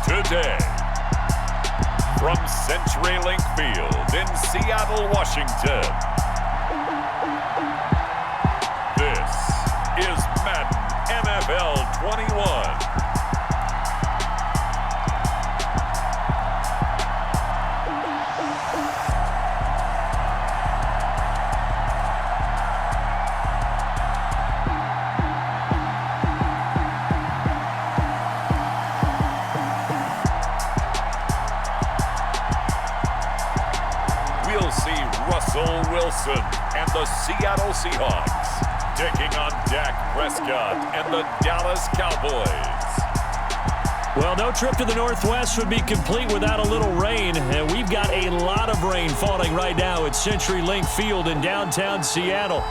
today. From CenturyLink Field in Seattle, Washington, this is Madden NFL 21. Russell Wilson and the Seattle Seahawks taking on Dak Prescott and the Dallas Cowboys. Well, no trip to the Northwest would be complete without a little rain, and we've got a lot of rain falling right now at CenturyLink Field in downtown Seattle.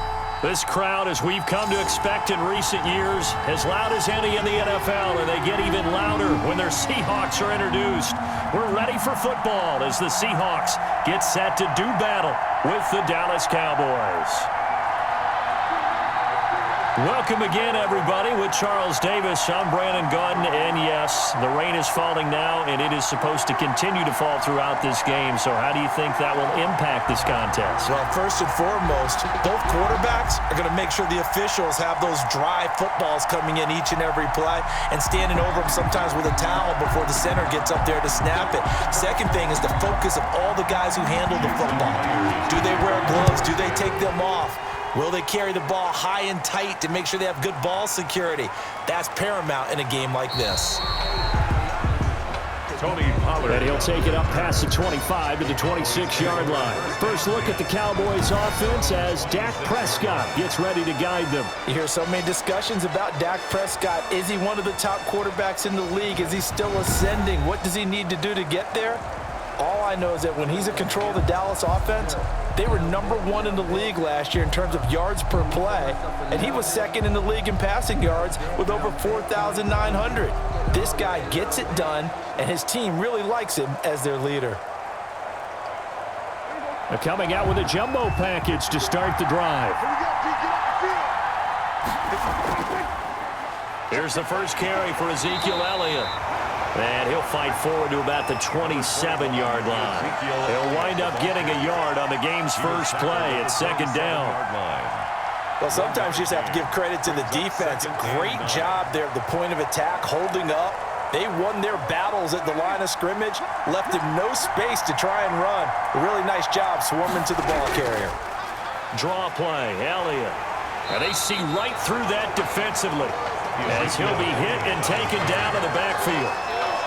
This crowd, as we've come to expect in recent years, as loud as any in the NFL, and they get even louder when their Seahawks are introduced. We're ready for football as the Seahawks get set to do battle with the Dallas Cowboys. Welcome again, everybody, with Charles Davis. I'm Brandon Gaudin, and yes, the rain is falling now, and it is supposed to continue to fall throughout this game. So how do you think that will impact this contest? Well, first and foremost, both quarterbacks are going to make sure the officials have those dry footballs coming in each and every play and standing over them sometimes with a towel before the center gets up there to snap it. Second thing is the focus of all the guys who handle the football. Do they wear gloves? Do they take them off? Will they carry the ball high and tight to make sure they have good ball security? That's paramount in a game like this. Tony Pollard. And he'll take it up past the 25 to the 26-yard line. First look at the Cowboys offense as Dak Prescott gets ready to guide them. You hear so many discussions about Dak Prescott. Is he one of the top quarterbacks in the league? Is he still ascending? What does he need to do to get there? All I know is that when he's in control of the Dallas offense, they were #1 in the league last year in terms of yards per play, and he was second in the league in passing yards with over 4,900. This guy gets it done, and his team really likes him as their leader. They're coming out with a jumbo package to start the drive. Here's the first carry for Ezekiel Elliott. And he'll fight forward to about the 27-yard line. He'll wind up getting a yard on the game's first play at second down. Well, sometimes you just have to give credit to the defense. Great job there at the point of attack, holding up. They won their battles at the line of scrimmage, left him no space to try and run. A really nice job swarming to the ball carrier. Draw play, Elliott. And they see right through that defensively as he'll be hit and taken down in the backfield.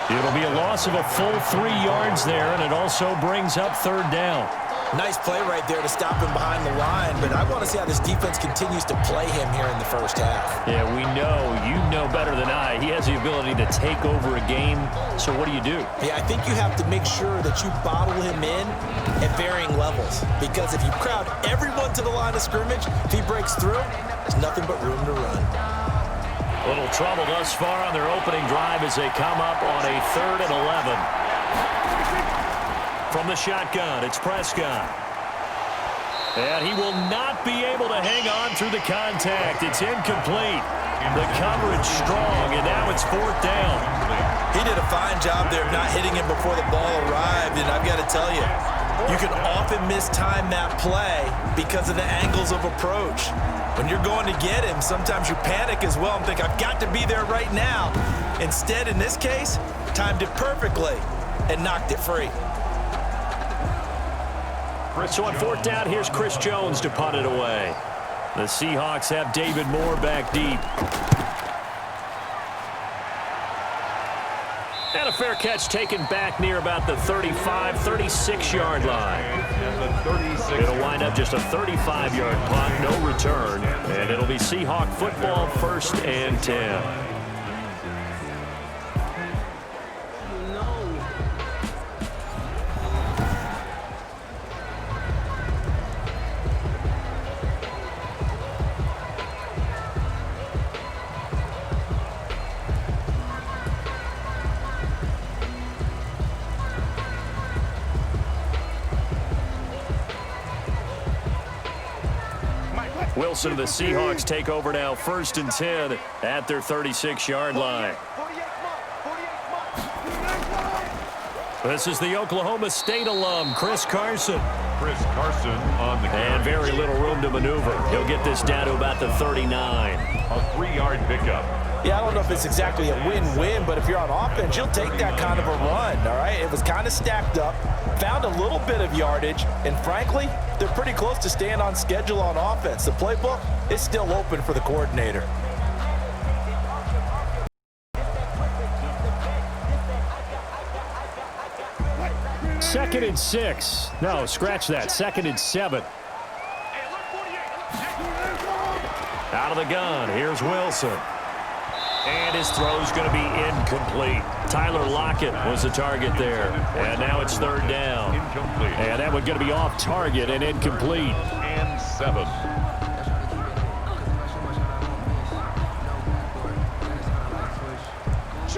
It'll be a loss of a full 3 yards there, and it also brings up third down. Nice play right there to stop him behind the line, but I want to see how this defense continues to play him here in the first half. Yeah, we know, you know better than I, he has the ability to take over a game, so what do you do? Yeah, I think you have to make sure that you bottle him in at varying levels, because if you crowd everyone to the line of scrimmage, if he breaks through, there's nothing but room to run. Little trouble thus far on their opening drive as they come up on a 3rd and 11. From the shotgun, it's Prescott. And he will not be able to hang on through the contact. It's incomplete. The coverage strong, and now it's 4th down. He did a fine job there of not hitting him before the ball arrived, and I've got to tell you, you can often mistime that play because of the angles of approach. When you're going to get him, sometimes you panic as well and think, I've got to be there right now. Instead, in this case, timed it perfectly and knocked it free. So on 4th down, here's Chris Jones to punt it away. The Seahawks have David Moore back deep. And a fair catch taken back near about the 35, 36-yard line. It'll wind up just a 35-yard punt, no return, and it'll be Seahawk football 1st and 10. Wilson, the Seahawks take over now 1st and 10 at their 36-yard line. This is the Oklahoma State alum, Chris Carson. Chris Carson on the carry. And very little room to maneuver. He'll get this down to about the 39. A 3-yard pickup. Yeah, I don't know if it's exactly a win-win, but if you're on offense, you'll take that kind of a run, all right? It was kind of stacked up, found a little bit of yardage, and frankly, they're pretty close to staying on schedule on offense. The playbook is still open for the coordinator. Second and 6. No, scratch that. Second and 7. Out of the gun. Here's Wilson. And his throw's going to be incomplete. Tyler Lockett was the target there. And now it's third down. Incomplete. And that one's going to be off target and incomplete. And 7.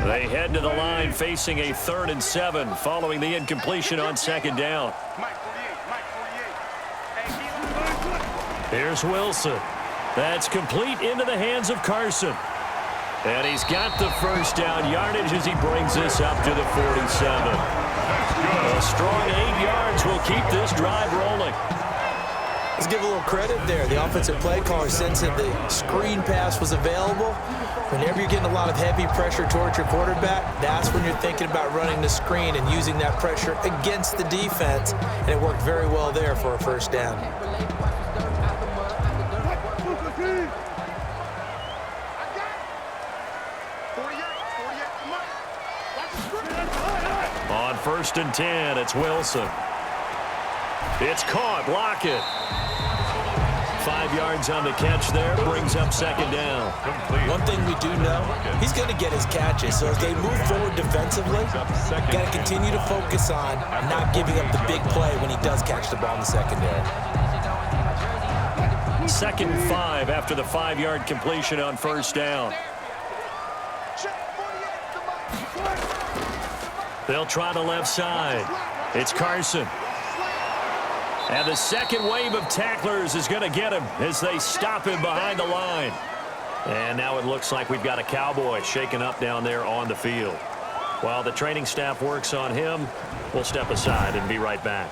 They head to the line facing a 3rd and 7 following the incompletion on second down. Here's Wilson. That's complete into the hands of Carson. And he's got the first down yardage as he brings this up to the 47. A strong 8 yards will keep this drive rolling. Let's give a little credit there. The offensive play caller sensed that the screen pass was available. Whenever you're getting a lot of heavy pressure towards your quarterback, that's when you're thinking about running the screen and using that pressure against the defense. And it worked very well there for a first down. On 1st and 10, it's Wilson. It's caught. Lockett. 5 yards on the catch there. Brings up second down. One thing we do know, he's going to get his catches. So as they move forward defensively, got to continue to focus on not giving up the big play when he does catch the ball in the secondary. 2nd and 5 after the 5-yard completion on first down. They'll try the left side. It's Carson. And the second wave of tacklers is going to get him as they stop him behind the line. And now it looks like we've got a Cowboy shaken up down there on the field. While the training staff works on him, we'll step aside and be right back.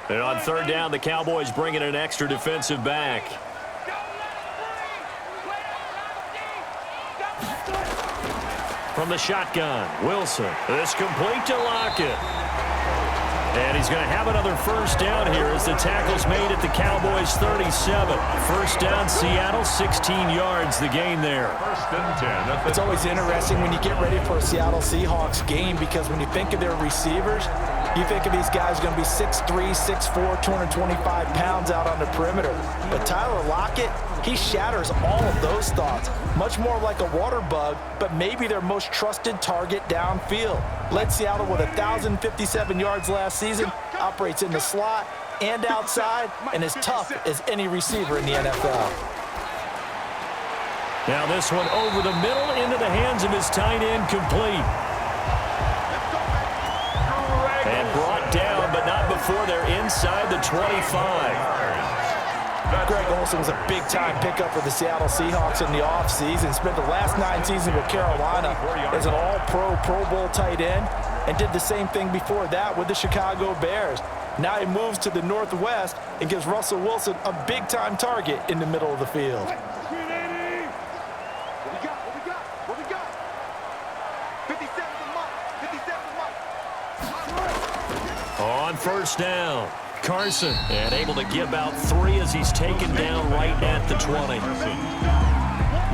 And on third down, the Cowboys bring in an extra defensive back. From the shotgun, Wilson. This complete to Lockett. And he's going to have another first down here as the tackle's made at the Cowboys' 37. First down, Seattle, 16 yards the gain there. 1st and 10. It's always interesting when you get ready for a Seattle Seahawks game because when you think of their receivers, you think of these guys going to be 6'3", 6'4", 225 pounds out on the perimeter. But Tyler Lockett, he shatters all of those thoughts. Much more like a water bug, but maybe their most trusted target downfield. Led Seattle with 1,057 yards last season, operates in the slot and outside, and is tough as any receiver in the NFL. Now this one over the middle into the hands of his tight end, complete. And brought down, but not before they're inside the 25. Greg Olsen was a big-time pickup for the Seattle Seahawks in the offseason. Spent the last 9 seasons with Carolina as an all-pro, Pro Bowl tight end, and did the same thing before that with the Chicago Bears. Now he moves to the Northwest and gives Russell Wilson a big-time target in the middle of the field. On first down, Carson, and able to give out 3 as he's taken down right at the 20.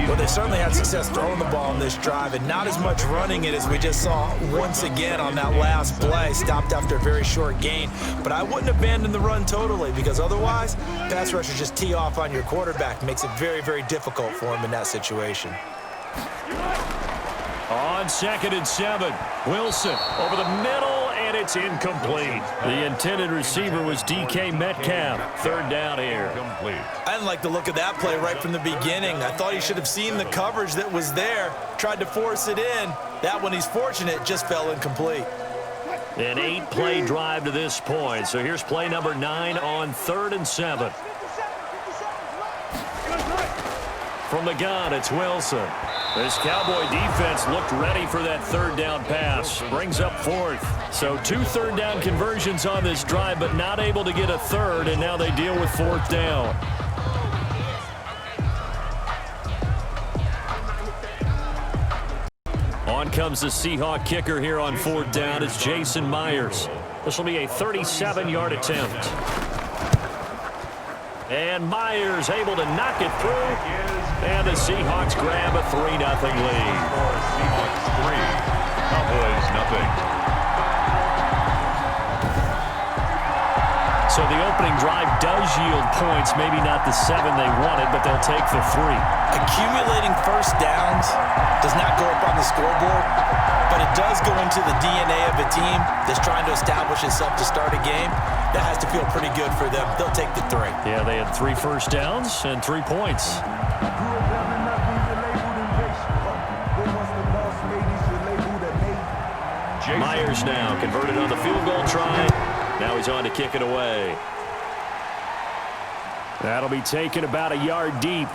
Well, they certainly had success throwing the ball on this drive and not as much running it as we just saw once again on that last play. Stopped after a very short gain. But I wouldn't abandon the run totally because otherwise, pass rushers just tee off on your quarterback. Makes it very, very difficult for him in that situation. On 2nd and 7, Wilson over the middle and it's incomplete. The intended receiver was DK Metcalf. Third down here. I didn't like the look of that play right from the beginning. I thought he should have seen the coverage that was there, tried to force it in. That one, he's fortunate, just fell incomplete. An 8-play drive to this point. So here's play number 9 on 3rd and 7. From the gun, it's Wilson. This Cowboy defense looked ready for that third down pass. Brings up 4th. So 2 third-down conversions on this drive, but not able to get a third, and now they deal with 4th down. On comes the Seahawk kicker here on 4th down. It's Jason Myers. This will be a 37-yard attempt. And Myers able to knock it through. And the Seahawks grab a 3-0 lead. Seahawks 3, Cowboys nothing. So the opening drive does yield points. Maybe not the 7 they wanted, but they'll take the 3. Accumulating first downs does not go up on the scoreboard, but it does go into the DNA of a team that's trying to establish itself to start a game. That has to feel pretty good for them. They'll take the 3. Yeah, they had 3 first downs and 3 points. Myers now converted on the field goal try. Now he's on to kick it away. That'll be taken about a yard deep.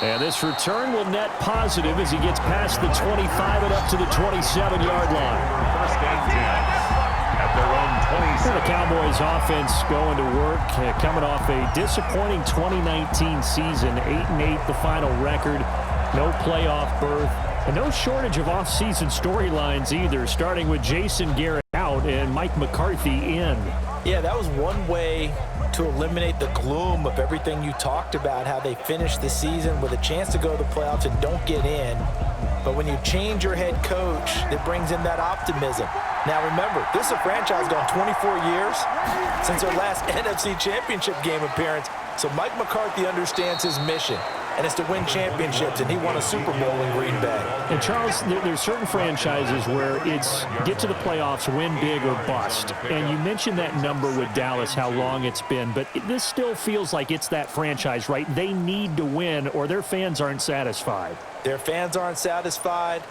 And this return will net positive as he gets past the 25 and up to the 27-yard line. First and 10 at their own 27. The Cowboys offense going to work, coming off a disappointing 2019 season. 8-8 the final record. No playoff berth. And no shortage of off-season storylines either, starting with Jason Garrett out and Mike McCarthy in. Yeah, that was one way to eliminate the gloom of everything you talked about, how they finished the season with a chance to go to the playoffs and don't get in. But when you change your head coach, it brings in that optimism. Now remember, this is a franchise gone 24 years since their last NFC Championship game appearance. So Mike McCarthy understands his mission, and it's to win championships, and he won a Super Bowl in Green Bay. And Charles, there's certain franchises where it's get to the playoffs, win big or bust. And you mentioned that number with Dallas, how long it's been, but this still feels like it's that franchise, right? They need to win or their fans aren't satisfied. Their fans aren't satisfied.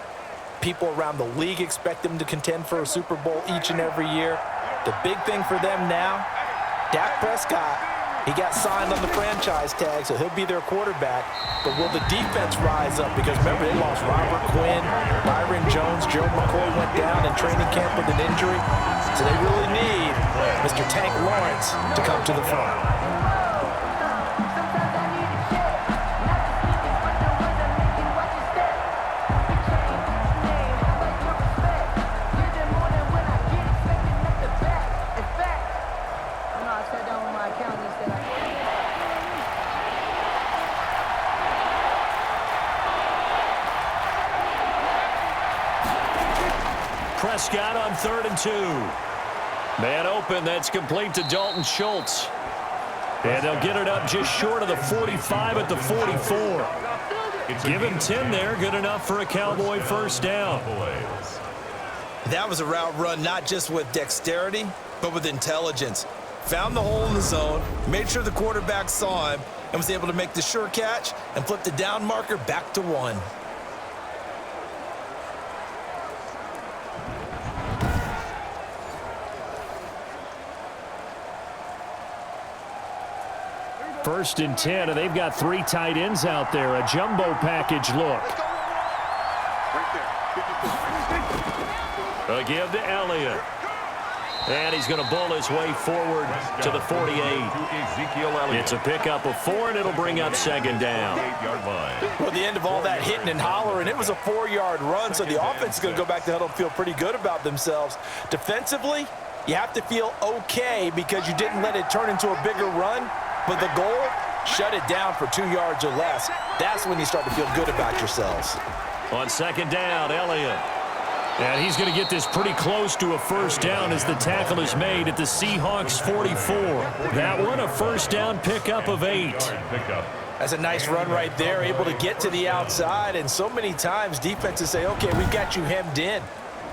People around the league expect them to contend for a Super Bowl each and every year. The big thing for them now, Dak Prescott, he got signed on the franchise tag, so he'll be their quarterback. But will the defense rise up? Because remember, they lost Robert Quinn, Byron Jones, Joe McCoy went down in training camp with an injury. So they really need Mr. Tank Lawrence to come to the front. Prescott on 3rd and 2. Man open, that's complete to Dalton Schultz. And they'll get it up just short of the 45 at the 44. Give him 10 there, good enough for a Cowboy first down. That was a route run not just with dexterity, but with intelligence. Found the hole in the zone, made sure the quarterback saw him, and was able to make the sure catch and flip the down marker back to 1. First and 10, and they've got 3 tight ends out there. A jumbo package look. A give to Elliott. And he's going to bull his way forward to the 48. It's a pickup of 4, and it'll bring up 2nd down. Well, the end of all that hitting and hollering, it was a 4-yard run, so the offense is going to go back to huddle and feel pretty good about themselves. Defensively, you have to feel okay because you didn't let it turn into a bigger run. But the goal, shut it down for 2 yards or less. That's when you start to feel good about yourselves. On 2nd down, Elliott. And he's going to get this pretty close to a first down as the tackle is made at the Seahawks 44. That one, a first down pickup of 8. That's a nice run right there, able to get to the outside. And so many times defenses say, okay, we've got you hemmed in.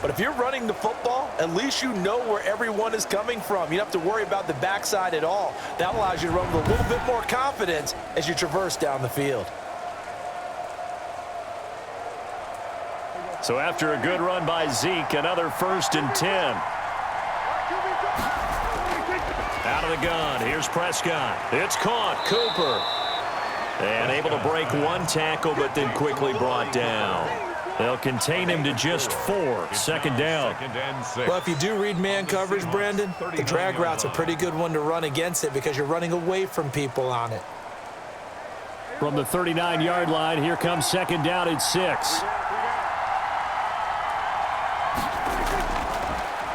But if you're running the football, at least you know where everyone is coming from. You don't have to worry about the backside at all. That allows you to run with a little bit more confidence as you traverse down the field. So after a good run by Zeke, another 1st and 10. Out of the gun, here's Prescott. It's caught, Cooper. And able to break one tackle, but then quickly brought down. They'll contain him to just 4. Second down. Well, if you do read man coverage, Brandon, the drag route's a pretty good one to run against it because you're running away from people on it. From the 39-yard line, here comes second down at 6.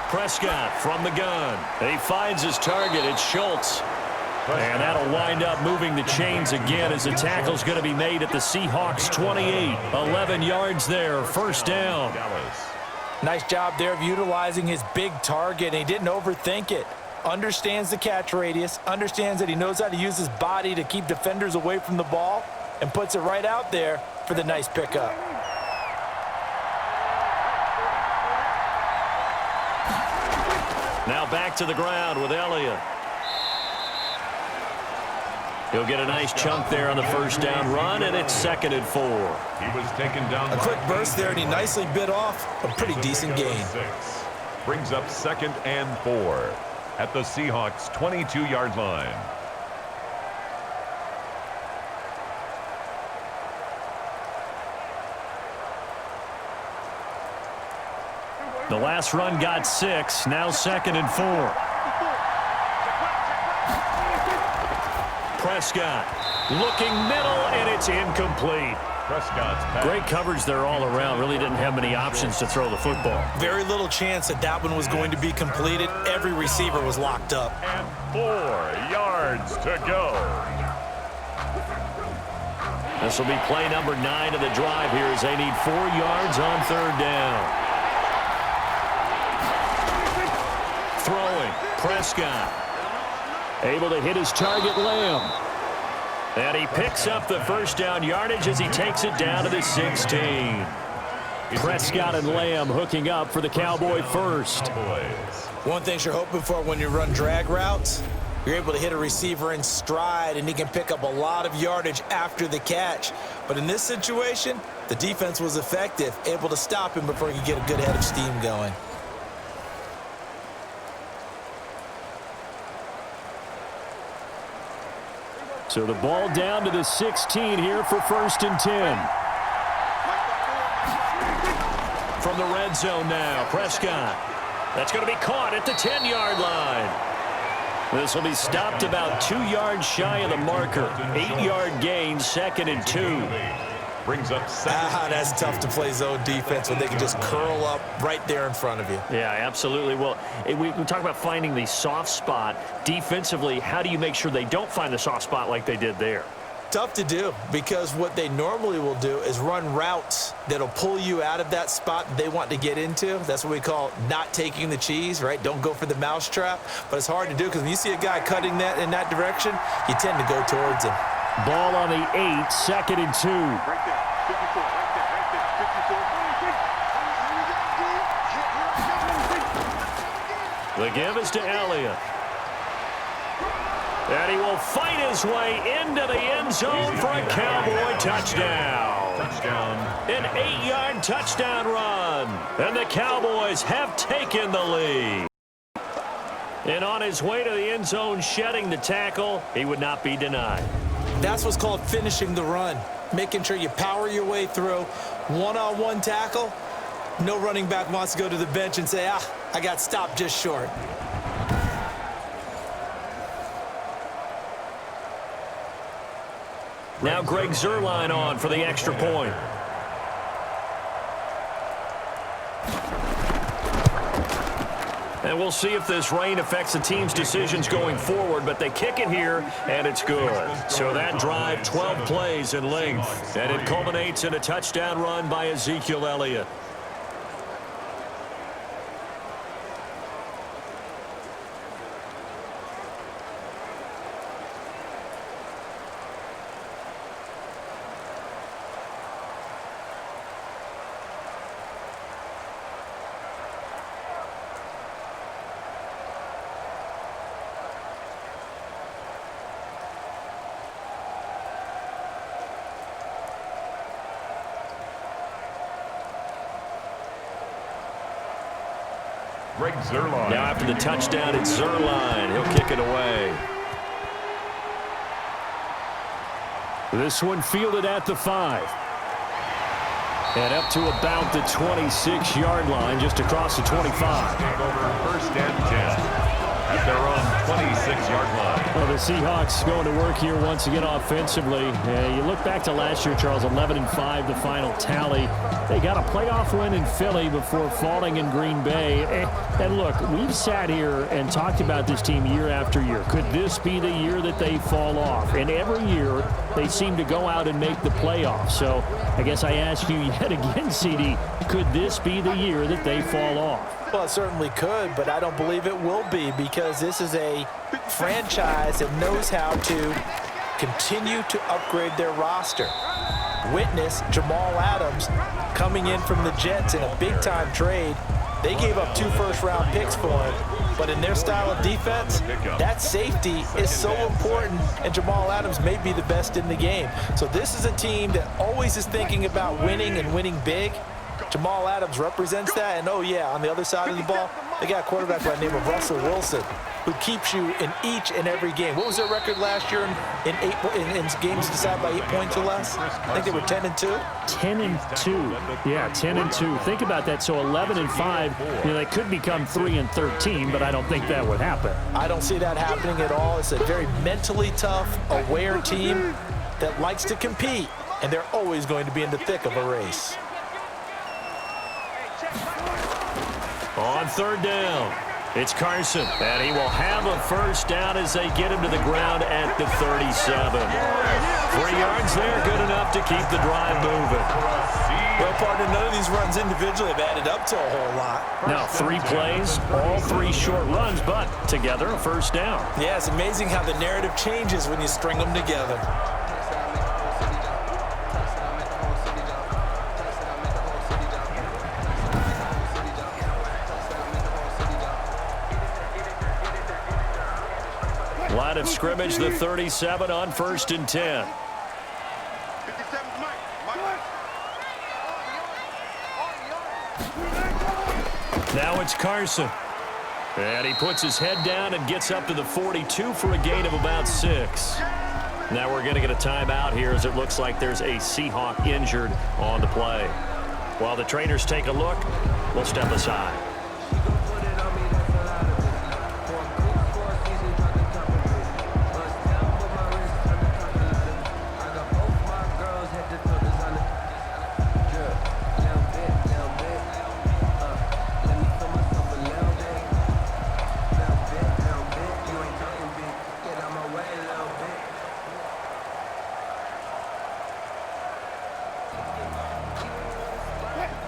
Prescott from the gun. He finds his target. It's Schultz. And that'll wind up moving the chains again as the tackle's going to be made at the Seahawks 28. 11 yards there, first down. Nice job there of utilizing his big target. He didn't overthink it. Understands the catch radius, understands that he knows how to use his body to keep defenders away from the ball, and puts it right out there for the nice pickup. Now back to the ground with Elliott. He'll get a nice chunk there on the first down run, and it's 2nd and 4. He was taken down. A quick burst there, and he nicely bit off a pretty decent gain. Brings up 2nd and 4 at the Seahawks 22-yard line. The last run got 6, now 2nd and 4. Prescott looking middle, and it's incomplete. Prescott's pass. Great coverage there all around. Really didn't have many options to throw the football. Very little chance that one was going to be completed. Every receiver was locked up. And 4 yards to go. This will be play number 9 of the drive here as they need 4 yards on 3rd down. Throwing, Prescott. Able to hit his target, Lamb. And he picks up the first down yardage as he takes it down to the 16. Prescott and Lamb hooking up for the Cowboy first. One thing you're hoping for when you run drag routes, you're able to hit a receiver in stride, and he can pick up a lot of yardage after the catch. But in this situation, the defense was effective, able to stop him before he could get a good head of steam going. So the ball down to the 16 here for 1st and 10. From the red zone now, Prescott. That's going to be caught at the 10-yard line. This will be stopped about 2 yards shy of the marker. 8-yard gain, 2nd and 2. Brings up 2nd. That's tough to play zone defense when they can just curl up right there in front of you. Yeah, absolutely. Well, we talk about finding the soft spot. Defensively, how do you make sure they don't find the soft spot like they did there? Tough to do, because what they normally will do is run routes that'll pull you out of that spot they want to get into. That's what we call not taking the cheese, right? Don't go for the mousetrap. But it's hard to do because when you see a guy cutting that in that direction, you tend to go towards him. Ball on the 8, 2nd and 2. Right there, 54, right there, 54. The give is to Elliott. And he will fight his way into the end zone for a Cowboy touchdown. An 8-yard touchdown run. And the Cowboys have taken the lead. And on his way to the end zone, shedding the tackle, he would not be denied. That's what's called finishing the run. Making sure you power your way through. One-on-one tackle. No running back wants to go to the bench and say, I got stopped just short. Now Greg Zuerlein on for the extra point. And we'll see if this rain affects the team's decisions going forward, but they kick it here, and it's good. So that drive, 12 plays in length, and it culminates in a touchdown run by Ezekiel Elliott. Greg Zuerlein. Now after the touchdown, it's Zuerlein. He'll kick it away. This one fielded at the 5. And up to about the 26-yard line, just across the 25. Take over 1st and 10 at their own 26-yard line. Well, the Seahawks going to work here once again offensively. You look back to last year, Charles, 11-5, the final tally. They got a playoff win in Philly before falling in Green Bay. And look, we've sat here and talked about this team year after year. Could this be the year that they fall off? And every year, they seem to go out and make the playoffs. So I guess I ask you yet again, CD, could this be the year that they fall off? Well, it certainly could, but I don't believe it will be because this is a franchise that knows how to continue to upgrade their roster. Witness Jamal Adams coming in from the Jets in a big-time trade. They gave up 2 first-round picks for him, but in their style of defense, that safety is so important, and Jamal Adams may be the best in the game. So this is a team that always is thinking about winning and winning big. Jamal Adams represents that, and oh yeah, on the other side of the ball, they got a quarterback by the name of Russell Wilson, who keeps you in each and every game. What was their record last year in games decided by 8 points or less? I think they were 10-2. 10-2. Yeah, 10-2. Think about that. So 11-5. They could become 3-13, but I don't think that would happen. I don't see that happening at all. It's a very mentally tough, aware team that likes to compete, and they're always going to be in the thick of a race. On 3rd down, it's Carson, and he will have a first down as they get him to the ground at the 37. 3 yards there, good enough to keep the drive moving. Well, partner, none of these runs individually have added up to a whole lot. Now 3 plays, all 3 short runs, but together a first down. Yeah, it's amazing how the narrative changes when you string them together. Line of scrimmage, the 37 on 1st and 10. Now it's Carson. And he puts his head down and gets up to the 42 for a gain of about 6. Now we're going to get a timeout here as it looks like there's a Seahawk injured on the play. While the trainers take a look, we'll step aside.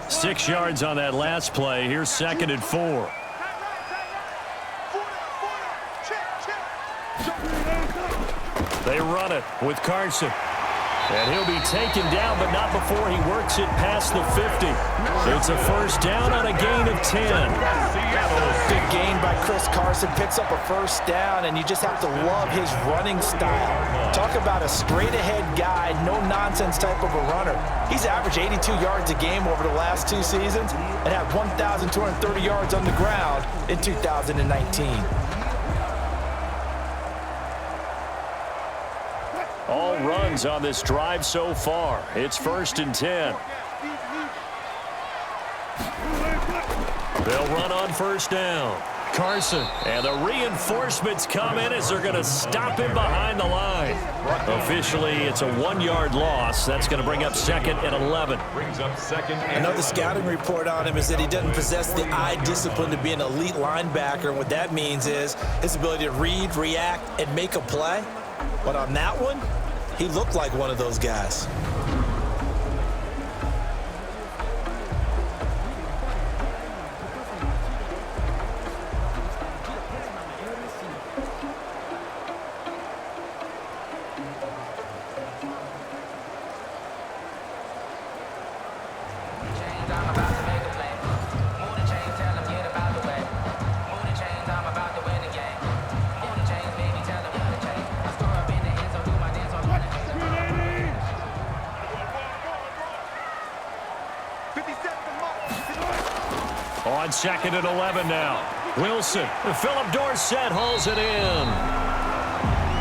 Six yards on that last play. Here's 2nd and 4. They run it with Carson. And he'll be taken down, but not before he works it past the 50. It's a first down on a gain of 10. Good gain by Chris Carson. Picks up a first down, and you just have to love his running style. Talk about a straight-ahead guy, no-nonsense type of a runner. He's averaged 82 yards a game over the last 2 seasons and had 1,230 yards on the ground in 2019. All runs on this drive so far. It's 1st and 10. They'll run on first down. Carson, and the reinforcements come in as they're going to stop him behind the line. Officially, it's a 1-yard loss. That's going to bring up 2nd and 11. Brings up 2nd and Another scouting report on him is that he doesn't possess the eye discipline to be an elite linebacker. What that means is his ability to read, react, and make a play. But on that one, he looked like one of those guys. 2nd and 11 now. Wilson. Philip Dorsett hauls it in.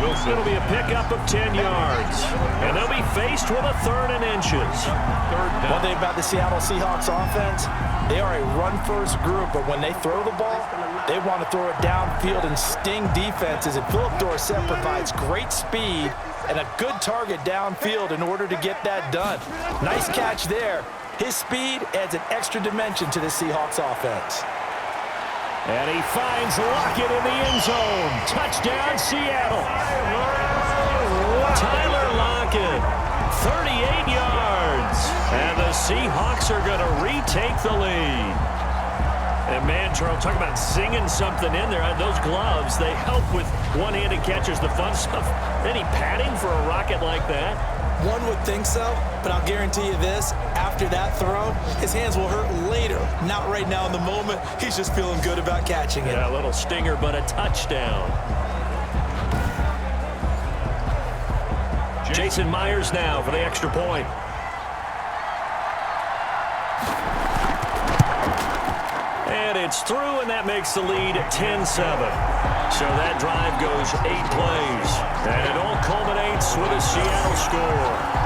It'll be a pickup of 10 yards. And they'll be faced with a 3rd and inches. One thing about the Seattle Seahawks offense, they are a run-first group, but when they throw the ball, they want to throw it downfield and sting defenses. And Philip Dorsett provides great speed and a good target downfield in order to get that done. Nice catch there. His speed adds an extra dimension to the Seahawks offense. And he finds Lockett in the end zone. Touchdown, Seattle. Tyler Lockett, 38 yards. And the Seahawks are going to retake the lead. And, man, Charles, talk about singing something in there. Those gloves, they help with one-handed catches, the fun stuff. Any padding for a rocket like that? One would think so, but I'll guarantee you this. After that throw, his hands will hurt later. Not right now in the moment. He's just feeling good about catching it. Yeah, a little stinger, but a touchdown. Jason Myers now for the extra point. And it's through, and that makes the lead 10-7. So that drive goes 8 plays. And it all culminates with a Seattle score.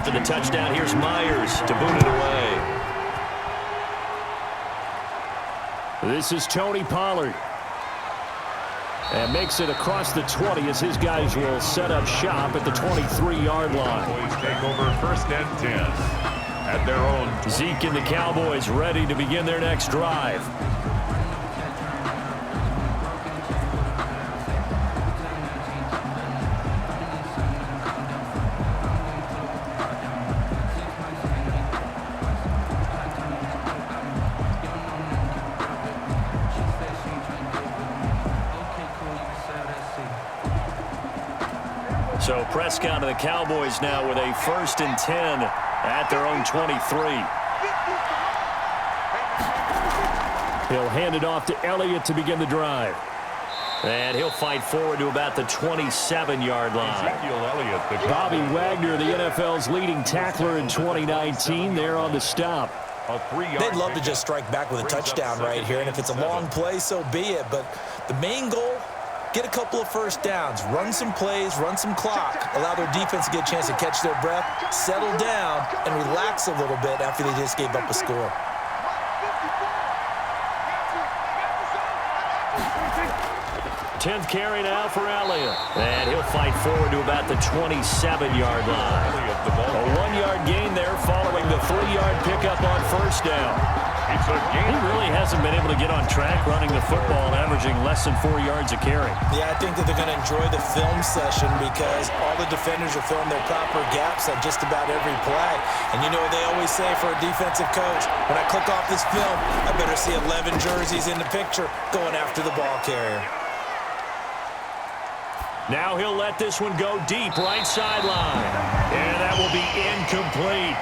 The touchdown, here's Myers to boot it away. This is Tony Pollard. And makes it across the 20 as his guys will set up shop at the 23-yard line. Cowboys take over 1st and 10 at their own. Zeke and the Cowboys ready to begin their next drive. So Prescott and the Cowboys now with a 1st and 10 at their own 23. He'll hand it off to Elliott to begin the drive. And he'll fight forward to about the 27-yard line. Bobby Wagner, the NFL's leading tackler in 2019, there on the stop. They'd love to just strike back with a touchdown right here, and if it's a long play, so be it. But the main goal, get a couple of first downs, run some plays, run some clock, allow their defense to get a chance to catch their breath, settle down, and relax a little bit after they just gave up a score. Tenth carry now for Elliott. And he'll fight forward to about the 27-yard line. A 1-yard gain there following the 3-yard pickup on 1st down. He really hasn't been able to get on track running the football and averaging less than 4 yards a carry. Yeah, I think that they're going to enjoy the film session because all the defenders will film their proper gaps on just about every play. And you know what they always say for a defensive coach, when I click off this film, I better see 11 jerseys in the picture going after the ball carrier. Now he'll let this one go deep right sideline. And that will be incomplete.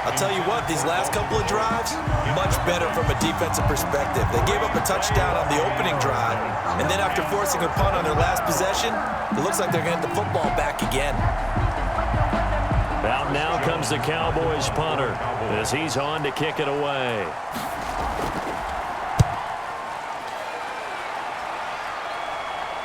I'll tell you what, these last couple of drives, much better from a defensive perspective. They gave up a touchdown on the opening drive, and then after forcing a punt on their last possession, it looks like they're going to get the football back again. Out now comes the Cowboys punter as he's on to kick it away.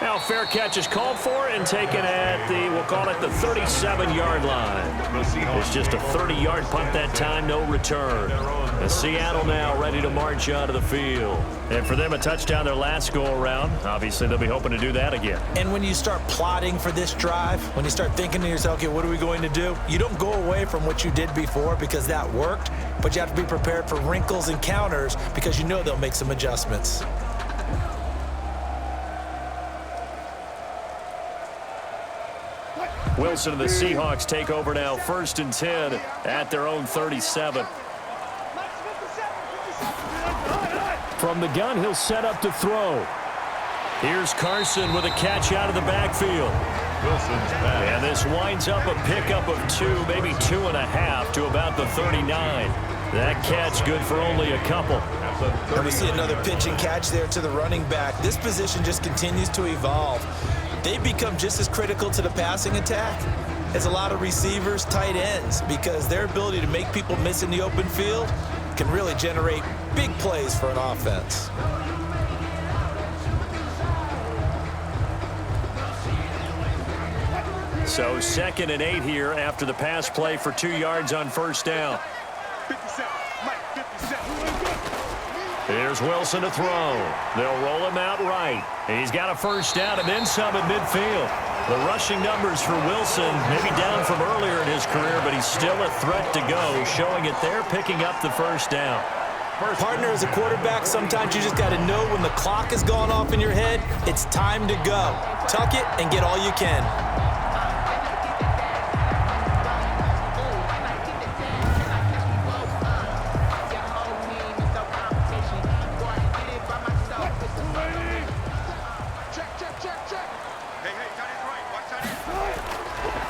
Now fair catch is called for and taken at the, we'll call it the 37-yard line. It's just a 30-yard punt that time, no return. And Seattle now ready to march out of the field. And for them, a touchdown their last go-around. Obviously, they'll be hoping to do that again. And when you start plotting for this drive, when you start thinking to yourself, okay, what are we going to do? You don't go away from what you did before because that worked, but you have to be prepared for wrinkles and counters because you know they'll make some adjustments. Wilson and the Seahawks take over now, 1st and 10 at their own 37. From the gun, he'll set up to throw. Here's Carson with a catch out of the backfield. Wilson's back. And this winds up a pickup of 2, maybe 2.5 to about the 39. That catch good for only a couple. And we see another pitch and catch there to the running back. This position just continues to evolve. They've become just as critical to the passing attack as a lot of receivers, tight ends, because their ability to make people miss in the open field can really generate big plays for an offense. So 2nd and 8 here after the pass play for 2 yards on first down. 57. Mike, 57. Here's Wilson to throw. They'll roll him out right. He's got a first down and then some at midfield. The rushing numbers for Wilson maybe down from earlier in his career, but he's still a threat to go, showing it there, picking up the first down. Partner, as a quarterback, sometimes you just got to know when the clock has gone off in your head, it's time to go. Tuck it and get all you can.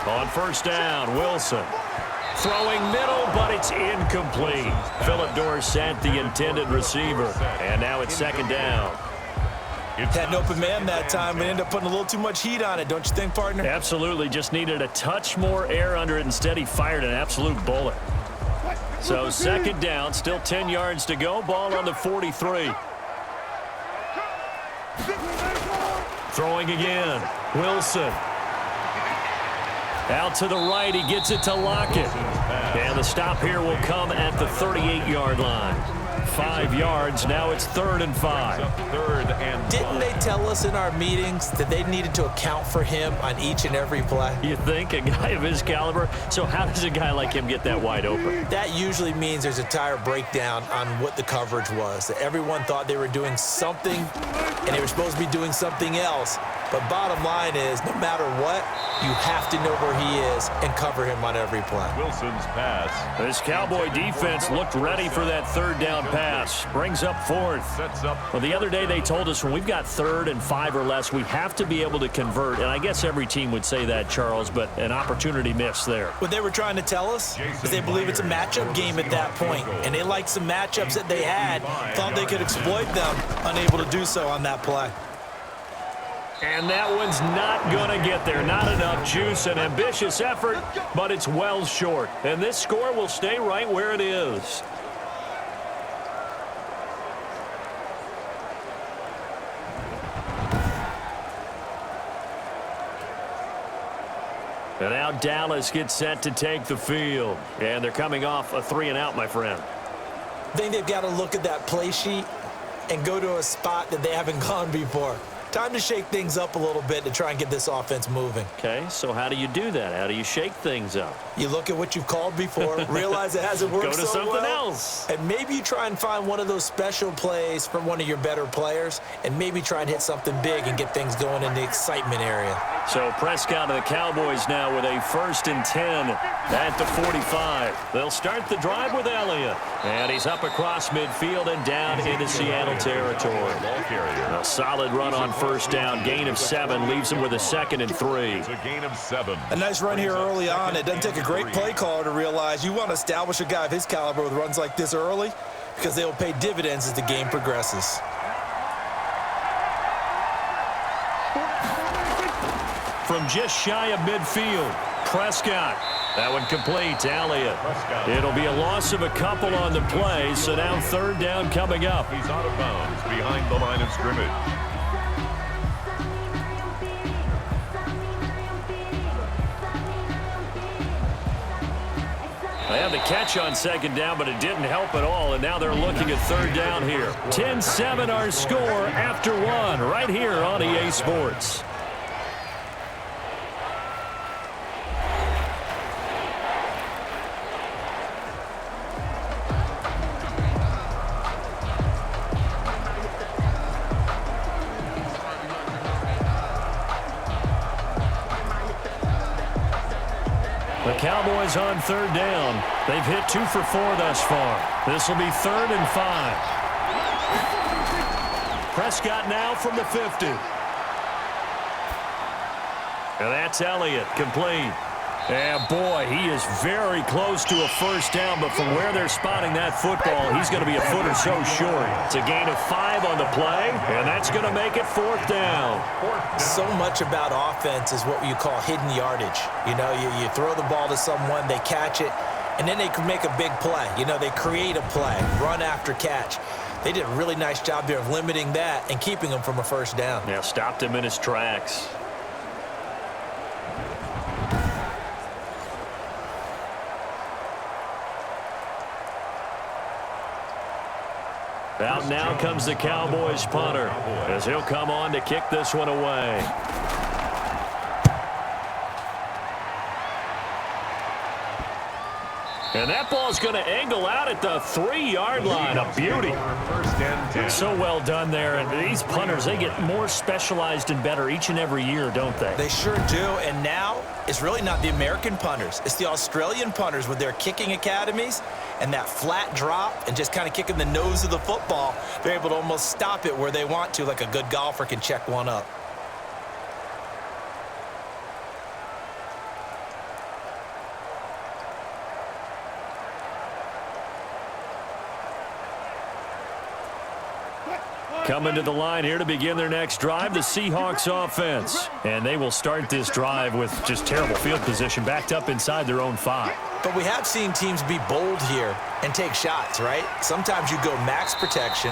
On first down, Wilson. Throwing middle, but it's incomplete. Philip Dorsett, the intended receiver. And now it's 2nd down. Had an open man that time, but ended up putting a little too much heat on it, don't you think, partner? Absolutely. Just needed a touch more air under it. Instead, he fired an absolute bullet. So 2nd down, still 10 yards to go. Ball on the 43. Throwing again. Wilson. Out to the right, he gets it to Lockett. And the stop here will come at the 38-yard line. 5 yards, now it's 3rd and 5. Didn't they tell us in our meetings that they needed to account for him on each and every play? You think? A guy of his caliber? So how does a guy like him get that wide open? That usually means there's a tire breakdown on what the coverage was. That everyone thought they were doing something, and they were supposed to be doing something else. But bottom line is, no matter what, you have to know where he is and cover him on every play. Wilson's pass. This Cowboy defense looked ready for that 3rd down pass. Brings up 4th. Sets up. Well, the other day they told us when we've got 3rd and 5 or less, we have to be able to convert. And I guess every team would say that, Charles, but an opportunity missed there. What they were trying to tell us is they believe it's a matchup game at that point, and they liked some matchups that they had, thought they could exploit them, unable to do so on that play. And that one's not going to get there. Not enough juice. An ambitious effort, but it's well short. And this score will stay right where it is. And now Dallas gets set to take the field. And they're coming off a 3-and-out, my friend. I think they've got to look at that play sheet and go to a spot that they haven't gone before. Time to shake things up a little bit to try and get this offense moving. Okay, so how do you do that? How do you shake things up? You look at what you've called before, realize it hasn't worked Go to so something well, else. and maybe you try and find one of those special plays from one of your better players, and maybe try and hit something big and get things going in the excitement area. So Prescott of the Cowboys now with a 1st and 10 at the 45. They'll start the drive with Elliott. And he's up across midfield and down into Seattle territory. A solid run on first down. Gain of 7 leaves him with a 2nd and 3. It's a gain of 7. A nice run here early on. It doesn't take a great play caller to realize you want to establish a guy of his caliber with runs like this early because they will pay dividends as the game progresses. From just shy of midfield, Prescott. That one complete to Elliott. It'll be a loss of a couple on the play, so now 3rd down coming up. He's out of bounds behind the line of scrimmage. They have the catch on 2nd down, but it didn't help at all, and now they're looking at 3rd down here. 10-7 our score after 1 right here on EA Sports. The Cowboys on 3rd down. They've hit 2 for 4 thus far. This will be 3rd and 5. Prescott now from the 50. And that's Elliott, complete. And boy, he is very close to a first down, but from where they're spotting that football, he's going to be a foot or so short. It's a gain of 5 on the play, and that's going to make it 4th down. So much about offense is what you call hidden yardage. You know, you throw the ball to someone, they catch it, and then they can make a big play. You know, they create a play, run after catch. They did a really nice job there of limiting that and keeping him from a first down. Yeah, stopped him in his tracks. Out now comes the Cowboys punter as he'll come on to kick this one away. And that ball's going to angle out at the 3-yard line. A beauty. So well done there. And these punters, they get more specialized and better each and every year, don't they? They sure do. And now it's really not the American punters. It's the Australian punters with their kicking academies and that flat drop and just kind of kicking the nose of the football. They're able to almost stop it where they want to, like a good golfer can check one up. Coming to the line here to begin their next drive, the Seahawks offense. And they will start this drive with just terrible field position, backed up inside their own 5. But we have seen teams be bold here and take shots, right? Sometimes you go max protection,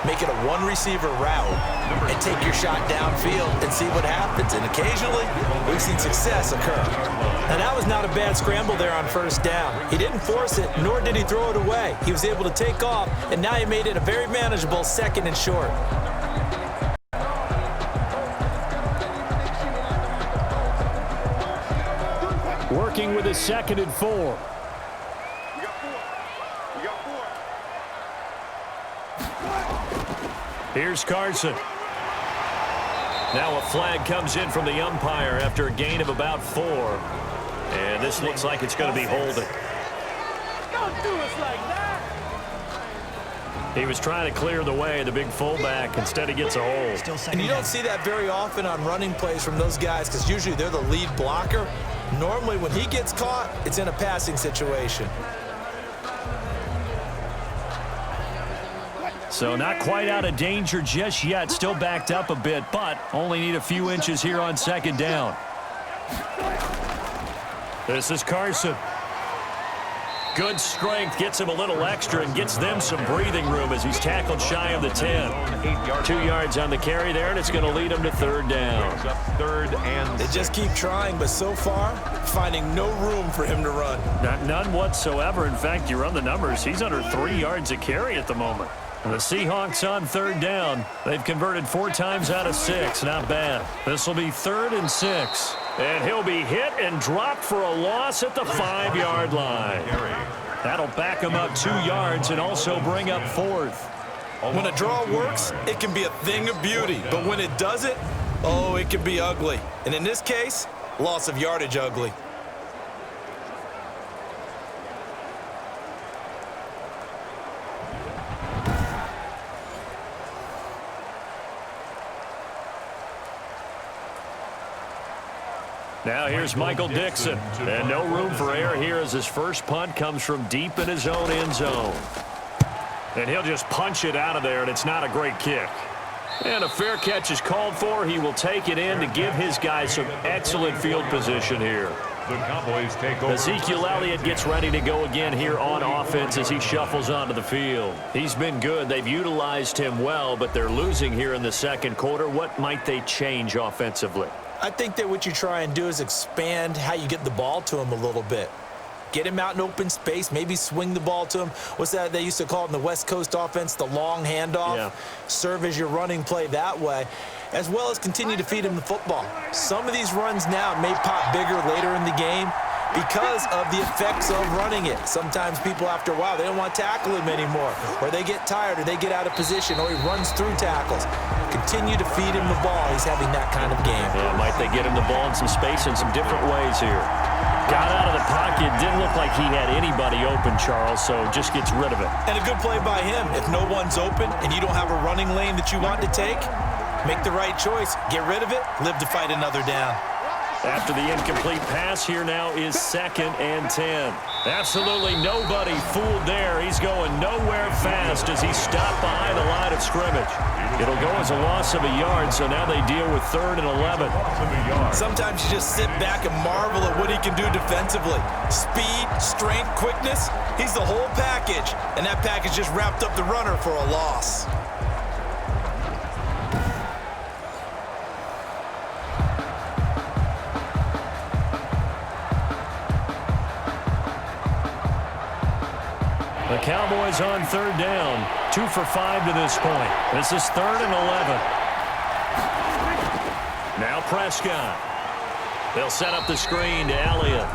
make it a one-receiver route, and take your shot downfield and see what happens. And occasionally, we've seen success occur. And that was not a bad scramble there on first down. He didn't force it, nor did he throw it away. He was able to take off, and now he made it a very manageable 2nd and short. Working with a 2nd and 4. You got 4. You got 4. Here's Carson. Now a flag comes in from the umpire after a gain of about 4. And this looks like it's going to be holding. Don't do us like that. He was trying to clear the way, the big fullback. Instead, he gets a hold. And you don't see that very often on running plays from those guys because usually they're the lead blocker. Normally, when he gets caught, it's in a passing situation. So not quite out of danger just yet. Still backed up a bit, but only need a few inches here on 2nd down. This is Carson. Good strength, gets him a little extra and gets them some breathing room as he's tackled shy of the 10. 2 yards on the carry there, and it's going to lead him to 3rd down. 3rd and They just keep trying, but so far, finding no room for him to run. None whatsoever. In fact, you run the numbers, he's under 3 yards a carry at the moment. And the Seahawks on 3rd down. They've converted 4 times out of 6. Not bad. This will be 3rd and 6. And he'll be hit and dropped for a loss at the 5-yard line. That'll back him up 2 yards and also bring up 4th. When a draw works, it can be a thing of beauty. But when it doesn't, oh, it can be ugly. And in this case, loss of yardage ugly. Now here's Michael Dixon. And no room for error here as his first punt comes from deep in his own end zone. And he'll just punch it out of there, and it's not a great kick. And a fair catch is called for. He will take it in to give his guys some excellent field position here. the Cowboys take over. Ezekiel Elliott gets ready to go again here on offense as he shuffles onto the field. He's been good. They've utilized him well, but they're losing here in the second quarter. What might they change offensively? I think that what you try and do is expand how you get the ball to him a little bit. Get him out in open space, maybe swing the ball to him. What's that they used to call it in the West Coast offense, the long handoff? Yeah. Serve as your running play that way, as well as continue to feed him the football. Some of these runs now may pop bigger later in the game because of the effects of running it. Sometimes people, after a while, they don't want to tackle him anymore, or they get tired, or they get out of position, or he runs through tackles. Continue to feed him the ball. He's having that kind of game. Yeah, might they get him the ball in some space in some different ways here? Got out of the pocket. Didn't look like he had anybody open, Charles, so just gets rid of it. And a good play by him. If no one's open and you don't have a running lane that you want to take, make the right choice. Get rid of it. Live to fight another down. After the incomplete pass, here now is 2nd and 10. Absolutely nobody fooled there. He's going nowhere fast as he stopped behind the line of scrimmage. It'll go as a loss of a yard, so now they deal with 3rd and 11. Sometimes you just sit back and marvel at what he can do defensively. Speed, strength, quickness. He's the whole package, and that package just wrapped up the runner for a loss. The Cowboys on 3rd down. 2 for 5 to this point. This is 3rd and 11. Now Prescott. They'll set up the screen to Elliott.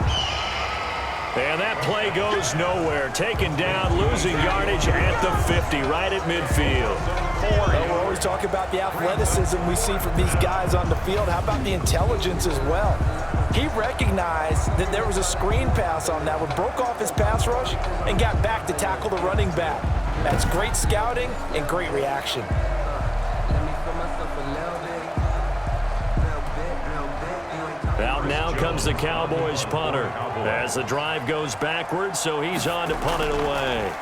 And that play goes nowhere. Taken down, losing yardage at the 50, right at midfield. Well, we're always talking about the athleticism we see from these guys on the field. How about the intelligence as well? He recognized that there was a screen pass on that one, broke off his pass rush, and got back to tackle the running back. That's great scouting and great reaction. Out now comes the Cowboys punter as the drive goes backwards, so he's on to punt it away.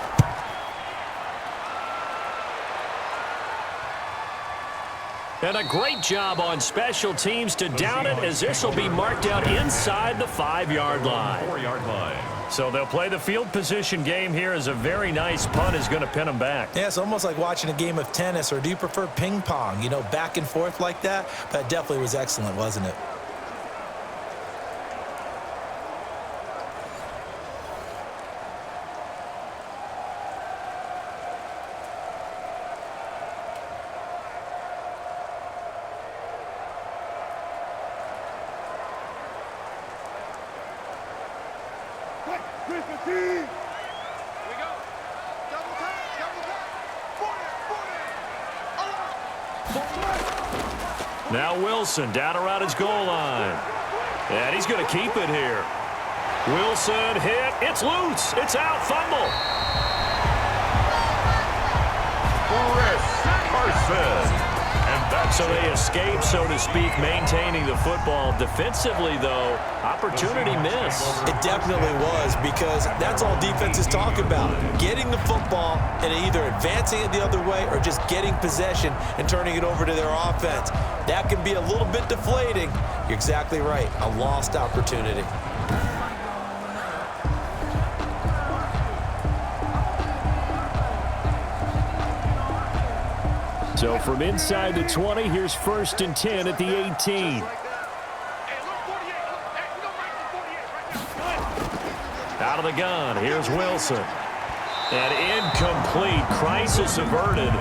And a great job on special teams to down it, as this will be marked out inside the 5-yard line. 4-yard line. So they'll play the field position game here as a very nice punt is going to pin them back. Yeah, it's almost like watching a game of tennis, or do you prefer ping pong? You know, back and forth like that? That definitely was excellent, wasn't it? Now Wilson down around his goal line. And he's going to keep it here. Wilson hit. It's loose. It's out. Fumble. Carson. And that's So they escape, so to speak, maintaining the football. Defensively, though, opportunity miss. It definitely was, because that's all defenses talk about. Getting the football and either advancing it the other way or just getting possession and turning it over to their offense. That can be a little bit deflating. You're exactly right. A lost opportunity. So from inside the 20, here's 1st and 10 at the 18. Out of the gun, here's Wilson. And incomplete. Crisis averted.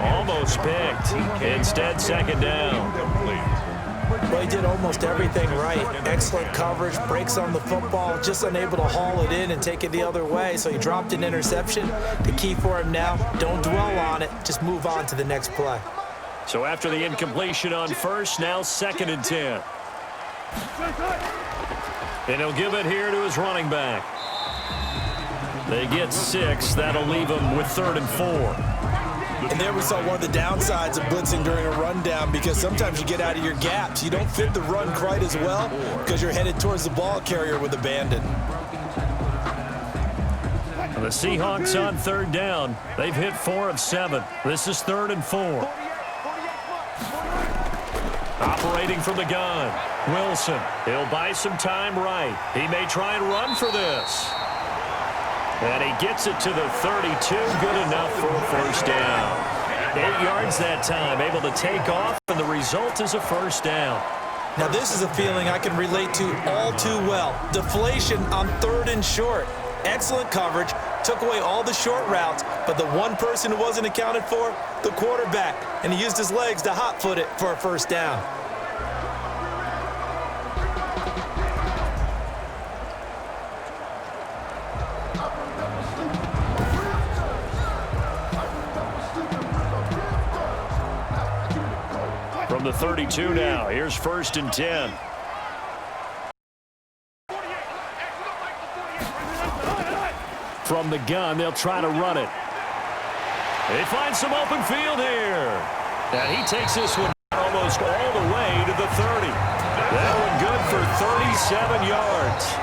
Almost picked. Instead, 2nd down. Well, he did almost everything right. Excellent coverage, breaks on the football, just unable to haul it in and take it the other way. So he dropped an interception. The key for him now, don't dwell on it. Just move on to the next play. So after the incompletion on 1st, now 2nd and 10. And he'll give it here to his running back. They get 6. That'll leave him with 3rd and 4. And there we saw one of the downsides of blitzing during a rundown, because sometimes you get out of your gaps. You don't fit the run quite as well because you're headed towards the ball carrier with abandon. The Seahawks on 3rd down. They've hit 4 of 7. This is 3rd and 4. Operating from the gun. Wilson. He'll buy some time right. He may try and run for this. And he gets it to the 32. Good enough for a 1st down. 8 yards that time. Able to take off, and the result is a 1st down. Now, this is a feeling I can relate to all too well. Deflation on 3rd and short. Excellent coverage. Took away all the short routes, but the one person who wasn't accounted for, the quarterback. And he used his legs to hot-foot it for a 1st down. From the 32 now, here's 1st and 10. From the gun, they'll try to run it. They find some open field here. And he takes this one almost all the way to the 30. That one good for 37 yards.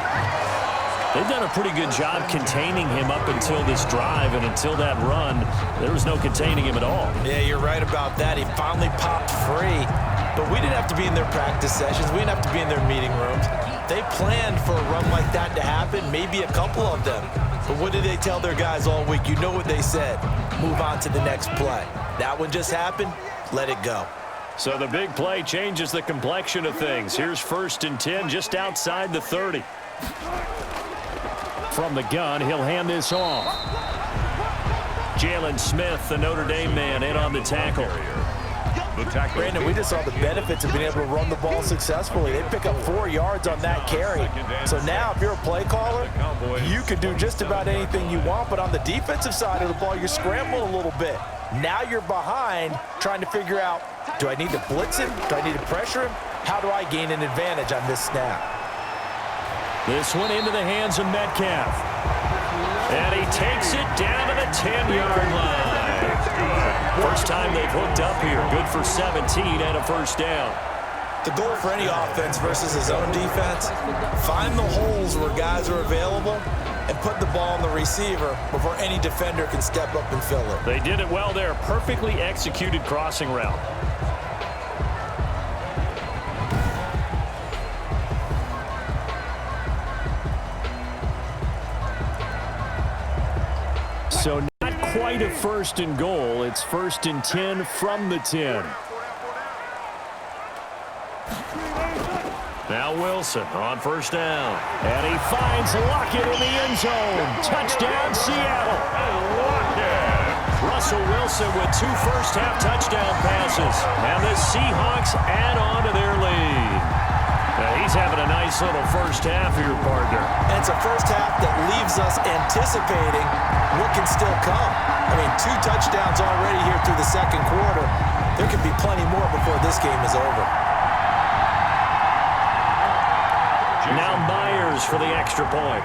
They've done a pretty good job containing him up until this drive, and until that run, there was no containing him at all. Yeah, you're right about that. He finally popped free. But we didn't have to be in their practice sessions. We didn't have to be in their meeting rooms. They planned for a run like that to happen, maybe a couple of them. But what did they tell their guys all week? You know what they said. Move on to the next play. That one just happened. Let it go. So the big play changes the complexion of things. Here's 1st and 10 just outside the 30. From the gun, he'll hand this off. Jalen Smith, the Notre Dame man, in on the tackle. Brandon, we just saw the benefits of being able to run the ball successfully. They pick up 4 yards on that carry. So now if you're a play caller, you can do just about anything you want. But on the defensive side of the ball, you're scrambling a little bit. Now you're behind trying to figure out, do I need to blitz him? Do I need to pressure him? How do I gain an advantage on this snap? This one into the hands of Metcalf. And he takes it down to the 10-yard line. First time they've hooked up here. Good for 17 and a first down. The goal for any offense versus his own defense, find the holes where guys are available and put the ball on the receiver before any defender can step up and fill it. They did it well there. Perfectly executed crossing route. So not quite a 1st and goal. It's 1st and 10 from the 10. Now Wilson on 1st down. And he finds Lockett in the end zone. Touchdown, Seattle. Russell Wilson with 2 first-half touchdown passes. And the Seahawks add on to their lead. Now he's having a nice little first half here, partner. And it's a first half that leaves us anticipating what can still come. I mean, 2 touchdowns already here through the second quarter. There could be plenty more before this game is over. Now Myers for the extra point.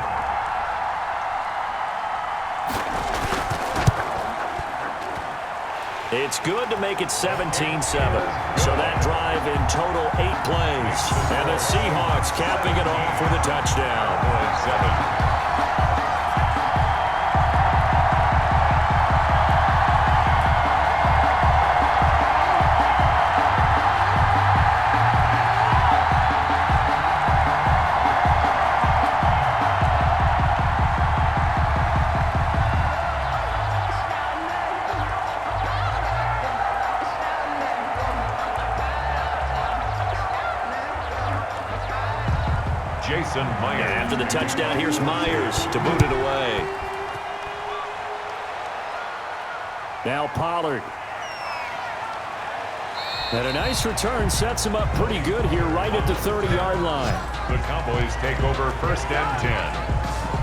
It's good to make it 17-7. So that drive in total 8 plays. And the Seahawks capping it off with a touchdown. 7. After the touchdown, here's Myers to boot it away. Now Pollard. And a nice return sets him up pretty good here right at the 30-yard line. The Cowboys take over 1st and 10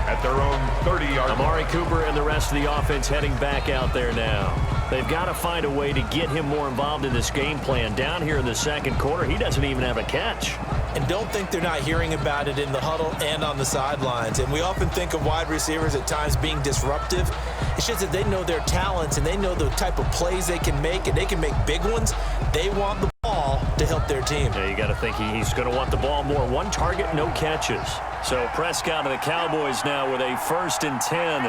at their own 30-yard line. Amari Cooper and the rest of the offense heading back out there now. They've got to find a way to get him more involved in this game plan. Down here in the second quarter, he doesn't even have a catch. And don't think they're not hearing about it in the huddle and on the sidelines. And we often think of wide receivers at times being disruptive. It's just that they know their talents and they know the type of plays they can make, and they can make big ones. They want the ball to help their team. Yeah, you got to think he's going to want the ball more. 1 target, no catches. So Prescott and the Cowboys now with a 1st and 10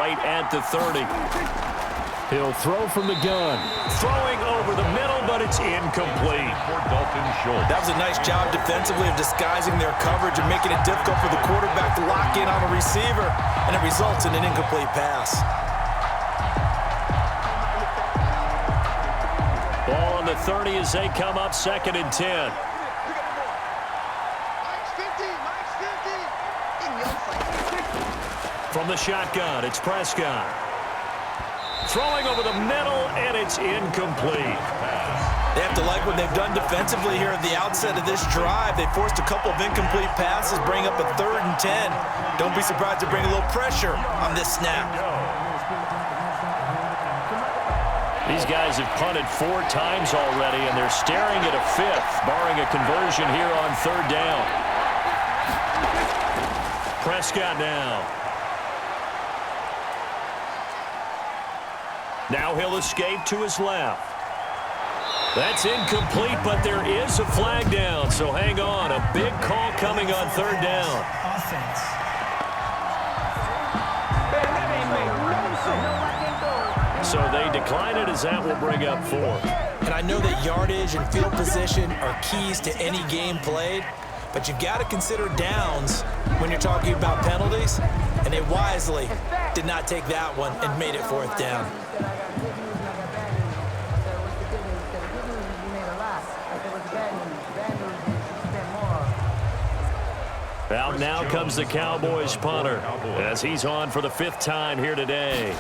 right at the 30. He'll throw from the gun. Throwing over the middle, but it's incomplete. That was a nice job defensively of disguising their coverage and making it difficult for the quarterback to lock in on a receiver, and it results in an incomplete pass. Ball on the 30 as they come up 2nd and 10. From the shotgun, it's Prescott. Throwing over the middle, and it's incomplete. They have to like what they've done defensively here at the outset of this drive. They forced a couple of incomplete passes, bring up a 3rd and 10. Don't be surprised to bring a little pressure on this snap. These guys have punted 4 times already, and they're staring at a 5th, barring a conversion here on 3rd down. Prescott now. Now he'll escape to his left. That's incomplete, but there is a flag down, so hang on. A big call coming on third down. Offense. So they decline it as that will bring up 4. And I know that yardage and field position are keys to any game played, but you've got to consider downs when you're talking about penalties, and they wisely did not take that one and made it 4th down. Out now comes the Cowboys punter as he's on for the 5th time here today.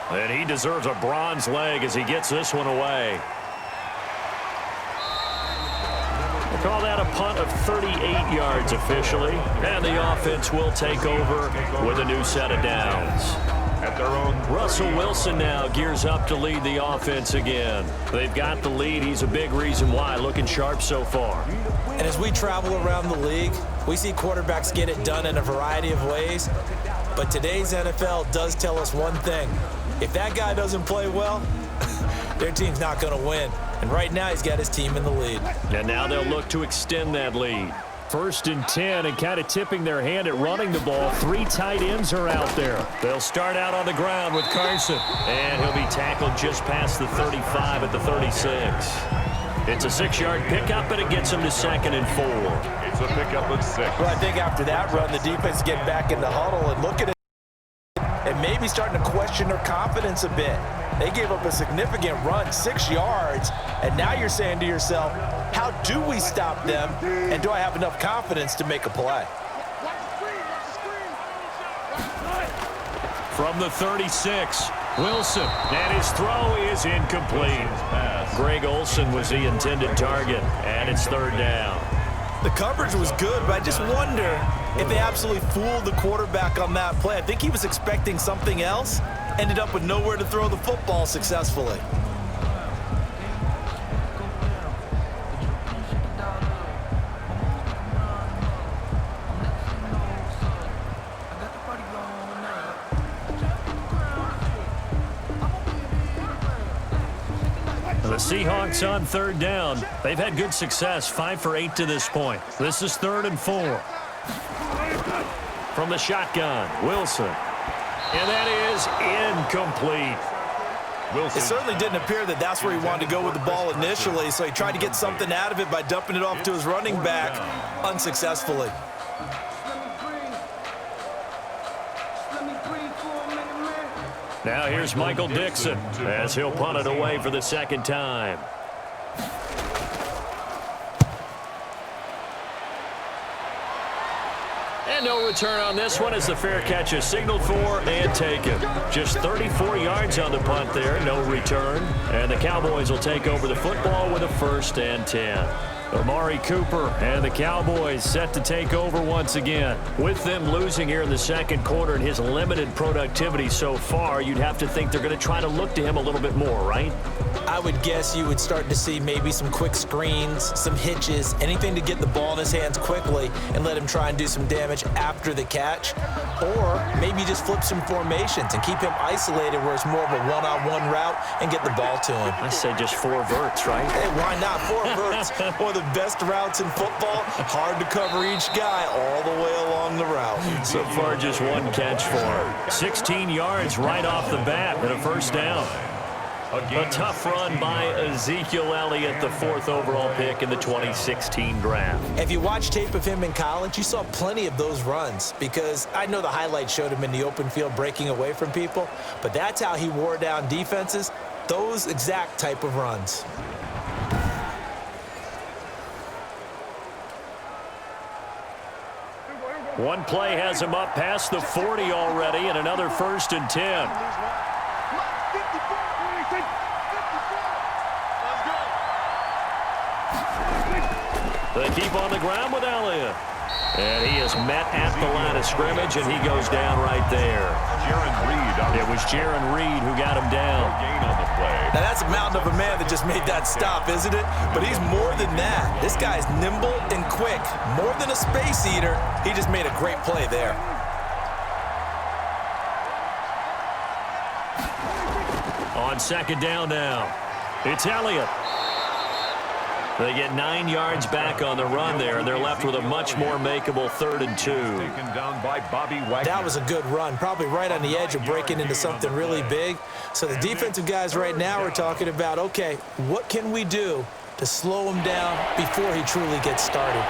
And he deserves a bronze leg as he gets this one away. We'll call that a punt of 38 yards officially. And the offense will take over with a new set of downs. At their own Russell Wilson now gears up to lead the offense again. They've got the lead. He's a big reason why. Looking sharp so far. And as we travel around the league, we see quarterbacks get it done in a variety of ways. But today's NFL does tell us one thing. If that guy doesn't play well, their team's not going to win. And right now, he's got his team in the lead. And now they'll look to extend that lead. 1st and 10, and kind of tipping their hand at running the ball. 3 tight ends are out there. They'll start out on the ground with Carson. And he'll be tackled just past the 35 at the 36. It's a 6-yard pickup, and it gets him to 2nd and 4. It's a pickup of 6. Well, I think after that run, the defense get back in the huddle and look at it and maybe starting to question their confidence a bit. They gave up a significant run, 6 yards, and now you're saying to yourself, how do we stop them, and do I have enough confidence to make a play? From the 36, Wilson, and his throw is incomplete. Greg Olsen was the intended target, and it's 3rd down. The coverage was good, but I just wonder if they absolutely fooled the quarterback on that play. I think he was expecting something else, ended up with nowhere to throw the football successfully. The Seahawks on 3rd down. They've had good success, 5 for 8 to this point. This is 3rd and 4. From the shotgun, Wilson. And that is incomplete. It certainly didn't appear that that's where he wanted to go with the ball initially, so he tried to get something out of it by dumping it off to his running back unsuccessfully. Now here's Michael Dixon as he'll punt it away for the 2nd time. And no return on this one as the fair catch is signaled for and taken. Just 34 yards on the punt there, no return. And the Cowboys will take over the football with a 1st and 10. Amari Cooper and the Cowboys set to take over once again. With them losing here in the 2nd quarter and his limited productivity so far, you'd have to think they're going to try to look to him a little bit more, right? I would guess you would start to see maybe some quick screens, some hitches, anything to get the ball in his hands quickly and let him try and do some damage after the catch. Or maybe just flip some formations and keep him isolated where it's more of a one-on-one route and get the ball to him. I say just 4 verts, right? Hey, why not? 4 verts, one of the best routes in football. Hard to cover each guy all the way along the route. So far, just 1 catch for him. 16 yards right off the bat and a 1st down. A tough run by Ezekiel Elliott, the 4th overall pick in the 2016 draft. If you watch tape of him in college, you saw plenty of those runs because I know the highlights showed him in the open field breaking away from people, but that's how he wore down defenses, those exact type of runs. One play has him up past the 40 already and another 1st and 10. They keep on the ground with Elliott. And he is met at the line of scrimmage, and he goes down right there. It was Jaron Reed who got him down. Now, that's a mountain of a man that just made that stop, isn't it? But he's more than that. This guy's nimble and quick. More than a space eater, he just made a great play there. On second down now. It's Elliott. They get 9 yards back on the run there, and they're left with a much more makeable 3rd and 2. Taken down by Bobby Wagner. That was a good run, probably right on the edge of breaking into something really big. So the defensive guys right now are talking about, okay, what can we do to slow him down before he truly gets started?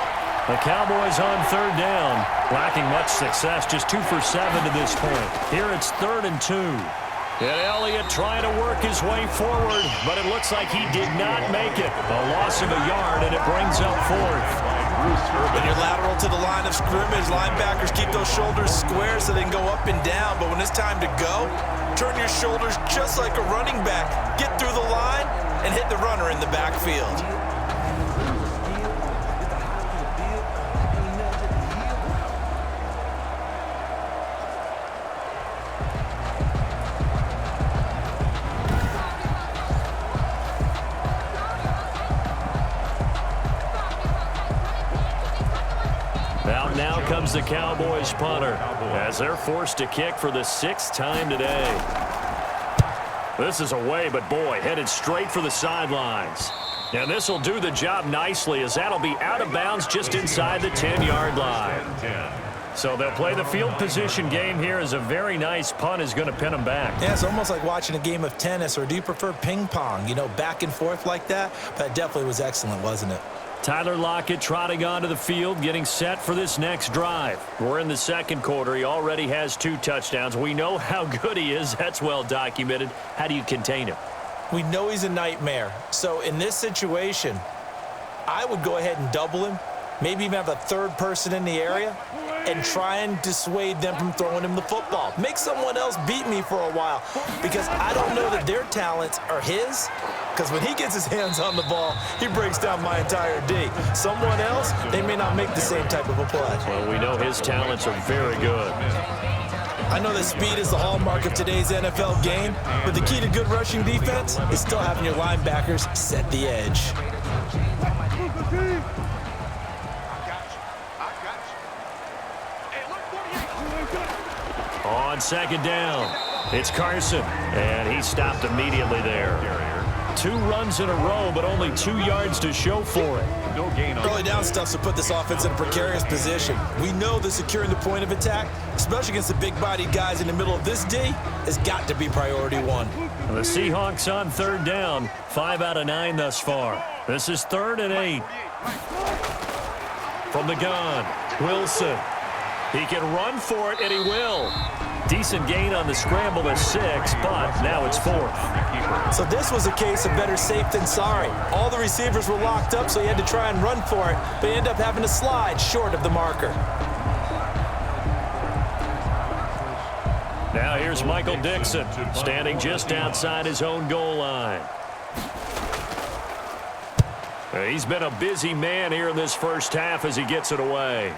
The Cowboys on 3rd down, lacking much success, just 2 for 7 to this point. Here it's 3rd and 2. And Elliott trying to work his way forward, but it looks like he did not make it. A loss of a yard, and it brings up 4th. When you're lateral to the line of scrimmage, linebackers keep those shoulders square so they can go up and down. But when it's time to go, turn your shoulders just like a running back. Get through the line and hit the runner in the backfield. Now comes the Cowboys punter as they're forced to kick for the 6th time today. This is away, but boy, headed straight for the sidelines. And this will do the job nicely as that'll be out of bounds just inside the 10-yard line. So they'll play the field position game here as a very nice punt is going to pin them back. Yeah, it's almost like watching a game of tennis, or do you prefer ping pong? You know, back and forth like that? But it definitely was excellent, wasn't it? Tyler Lockett trotting onto the field, getting set for this next drive. We're in the 2nd quarter. He already has 2 touchdowns. We know how good he is. That's well documented. How do you contain him? We know he's a nightmare. So in this situation, I would go ahead and double him, maybe even have a 3rd person in the area, and try and dissuade them from throwing him the football. Make someone else beat me for a while, because I don't know that their talents are his. Because when he gets his hands on the ball, he breaks down my entire D. Someone else, they may not make the same type of a play. Well, we know his talents are very good. I know that speed is the hallmark of today's NFL game, but the key to good rushing defense is still having your linebackers set the edge. On 2nd down, it's Carson, and he stopped immediately there. 2 runs in a row, but only 2 yards to show for it. No gain on Early down stuff to put this offense in a precarious position. We know that securing the point of attack, especially against the big-bodied guys in the middle of this D, has got to be priority 1. The Seahawks on 3rd down, 5 out of 9 thus far. This is 3rd and 8. From the gun, Wilson. He can run for it, and he will. Decent gain on the scramble at 6, but now it's 4th. So this was a case of better safe than sorry. All the receivers were locked up, so he had to try and run for it, but he ended up having to slide short of the marker. Now here's Michael Dixon, standing just outside his own goal line. He's been a busy man here in this first half as he gets it away.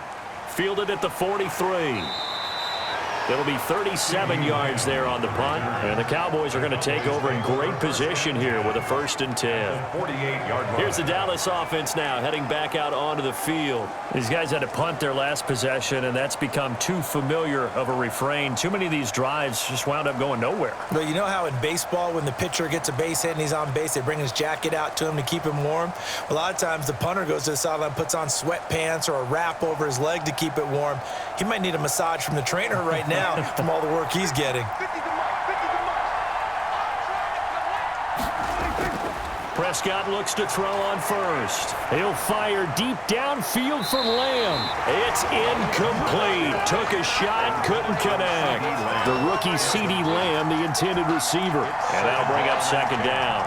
Fielded at the 43. It'll be 37 yards there on the punt, and the Cowboys are going to take over in great position here with a 1st and 10. 48-yard line. Here's the Dallas offense now heading back out onto the field. These guys had to punt their last possession, and that's become too familiar of a refrain. Too many of these drives just wound up going nowhere. But you know how in baseball, when the pitcher gets a base hit and he's on base, they bring his jacket out to him to keep him warm? A lot of times the punter goes to the sideline, puts on sweatpants or a wrap over his leg to keep it warm. He might need a massage from the trainer right now from all the work he's getting. Prescott looks to throw on first. He'll fire deep downfield for Lamb. It's incomplete. Took a shot, couldn't connect. The rookie CeeDee Lamb, the intended receiver. And that'll bring up 2nd down.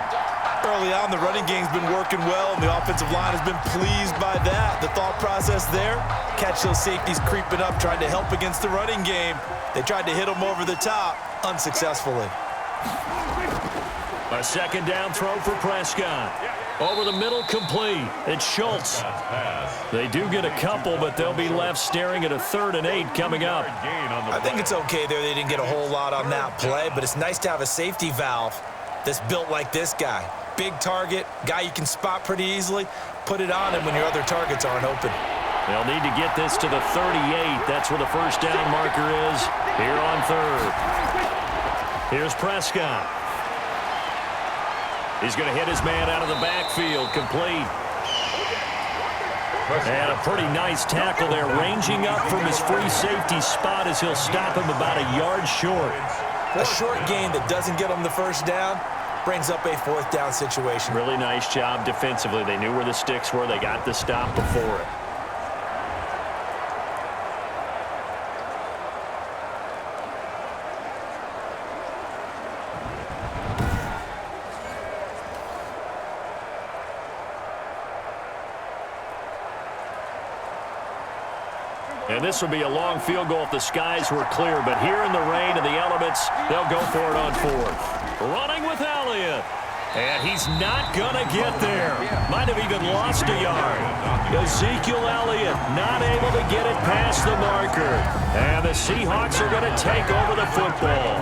Early on, the running game's been working well, and the offensive line has been pleased by that. The thought process there, catch those safeties creeping up, trying to help against the running game. They tried to hit them over the top, unsuccessfully. A 2nd down throw for Prescott. Over the middle, complete. It's Schultz. They do get a couple, but they'll be left staring at a 3rd and 8 coming up. I think it's okay there. They didn't get a whole lot on that play, but it's nice to have a safety valve that's built like this guy. Big target, guy you can spot pretty easily. Put it on him when your other targets aren't open. They'll need to get this to the 38. That's where the 1st down marker is here on 3rd. Here's Prescott. He's going to hit his man out of the backfield, complete. And a pretty nice tackle there, ranging up from his free safety spot as he'll stop him about a yard short. A short gain that doesn't get him the first down brings up a fourth down situation. Really nice job defensively. They knew where the sticks were. They got the stop before it. And this would be a long field goal if the skies were clear. But here in the rain and the elements, they'll go for it on fourth. Running with Elliott. And he's not going to get there. Might have even lost a yard. Ezekiel Elliott not able to get it past the marker. And the Seahawks are going to take over the football.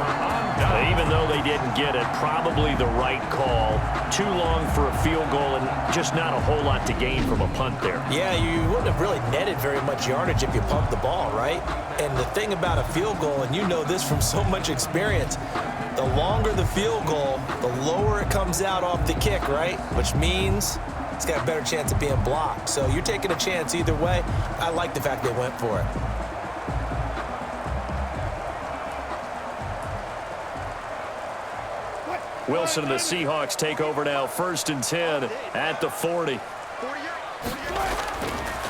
Even though they didn't get it, probably the right call. Too long for a field goal and just not a whole lot to gain from a punt there. Yeah, you wouldn't have really netted very much yardage if you pumped the ball, right? And the thing about a field goal, and you know this from so much experience, the longer the field goal, the lower it comes out off the kick, right? Which means it's got a better chance of being blocked. So you're taking a chance either way. I like the fact they went for it. Wilson and the Seahawks take over now, 1st and 10 at the 40.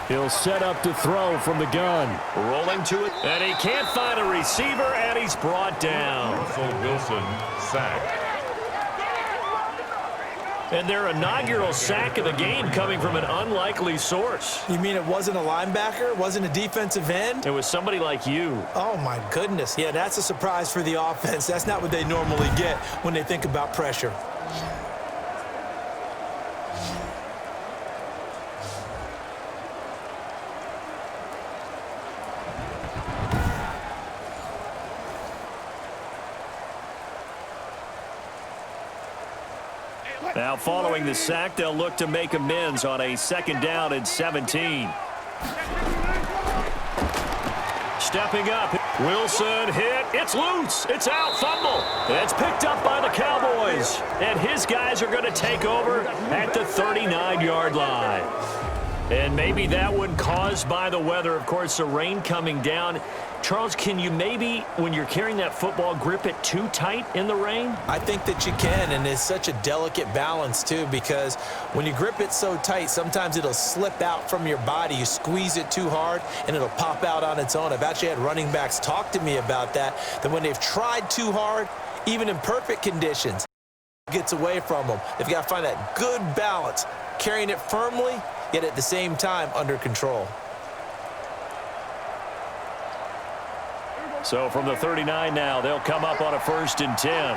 He'll set up to throw from the gun. Rolling to it, and he can't find a receiver, and he's brought down. Russell Wilson sacked. And their inaugural sack of the game coming from an unlikely source. You mean it wasn't a linebacker? It wasn't a defensive end? It was somebody like you. Oh, my goodness. Yeah, that's a surprise for the offense. That's not what they normally get when they think about pressure. Now following the sack, they'll look to make amends on a 2nd down and 17. Stepping up, Wilson hit, it's loose, it's out, fumble. It's picked up by the Cowboys, and his guys are going to take over at the 39-yard line. And maybe that one caused by the weather, of course, the rain coming down. Charles, can you maybe, when you're carrying that football, grip it too tight in the rain? I think that you can, and it's such a delicate balance, too, because when you grip it so tight, sometimes it'll slip out from your body. You squeeze it too hard, and it'll pop out on its own. I've actually had running backs talk to me about that when they've tried too hard, even in perfect conditions, it gets away from them. They've got to find that good balance, carrying it firmly, yet at the same time under control. So from the 39 now, they'll come up on a 1st and 10.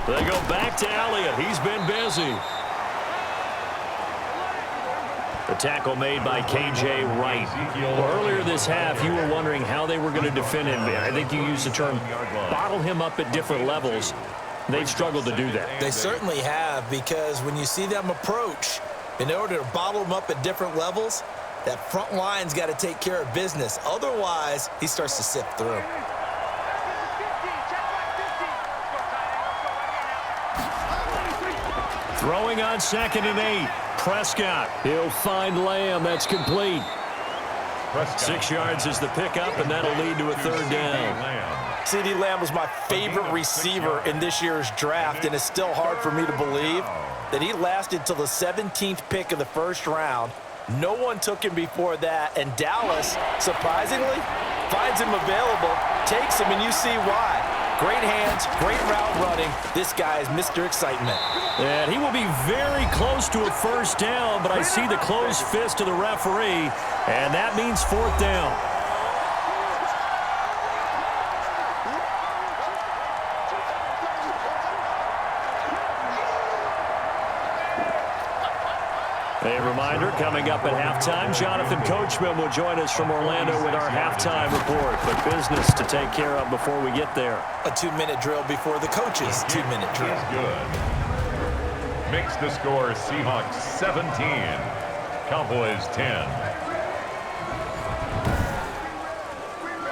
They go back to Elliott. He's been busy. The tackle made by K.J. Wright. Well, earlier this half, you were wondering how they were going to defend him. I think you used the term bottle him up at different levels. They've struggled to do that. They certainly have, because when you see them approach, in order to bottle them up at different levels, that front line's got to take care of business. Otherwise, he starts to sift through. Throwing on 2nd and 8. Prescott. He'll find Lamb. That's complete. 6 yards is the pickup, and that'll lead to a 3rd down. CeeDee Lamb was my favorite receiver in this year's draft, and it's still hard for me to believe that he lasted till the 17th pick of the 1st round. No one took him before that, and Dallas, surprisingly, finds him available, takes him, and you see why. Great hands, great route running. This guy is Mr. Excitement. And he will be very close to a 1st down, but I see the closed fist of the referee, and that means 4th down. A reminder, coming up at halftime, Jonathan Coachman will join us from Orlando with our halftime report. But business to take care of before we get there. A 2-minute drill before the coach's 2-minute drill. Good. Makes the score Seahawks 17, Cowboys 10.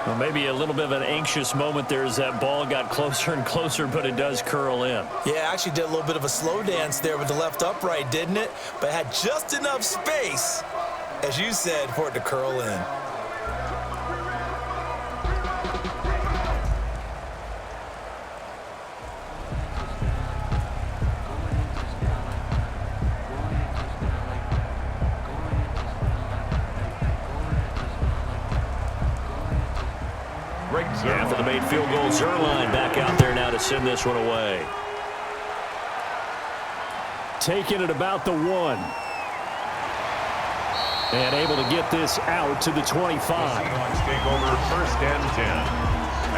Well, maybe a little bit of an anxious moment there as that ball got closer and closer, but it does curl in. Yeah, actually did a little bit of a slow dance there with the left upright, didn't it? But had just enough space, as you said, for it to curl in. After the made field goal, Zerline back out there now to send this one away. Taking it about the 1. And able to get this out to the 25. The Seahawks take over 1st and 10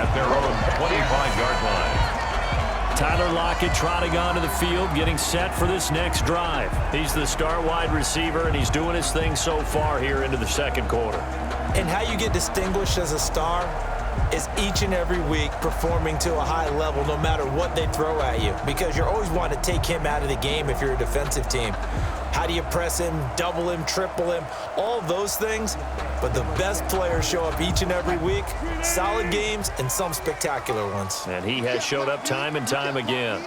at their own 25-yard line. Tyler Lockett trotting onto the field, getting set for this next drive. He's the star wide receiver, and he's doing his thing so far here into the second quarter. And how you get distinguished as a star is each and every week performing to a high level no matter what they throw at you, because you're always wanting to take him out of the game if you're a defensive team. How do you press him, double him, triple him, all of those things? But the best players show up each and every week, solid games and some spectacular ones. And he has showed up time and time again.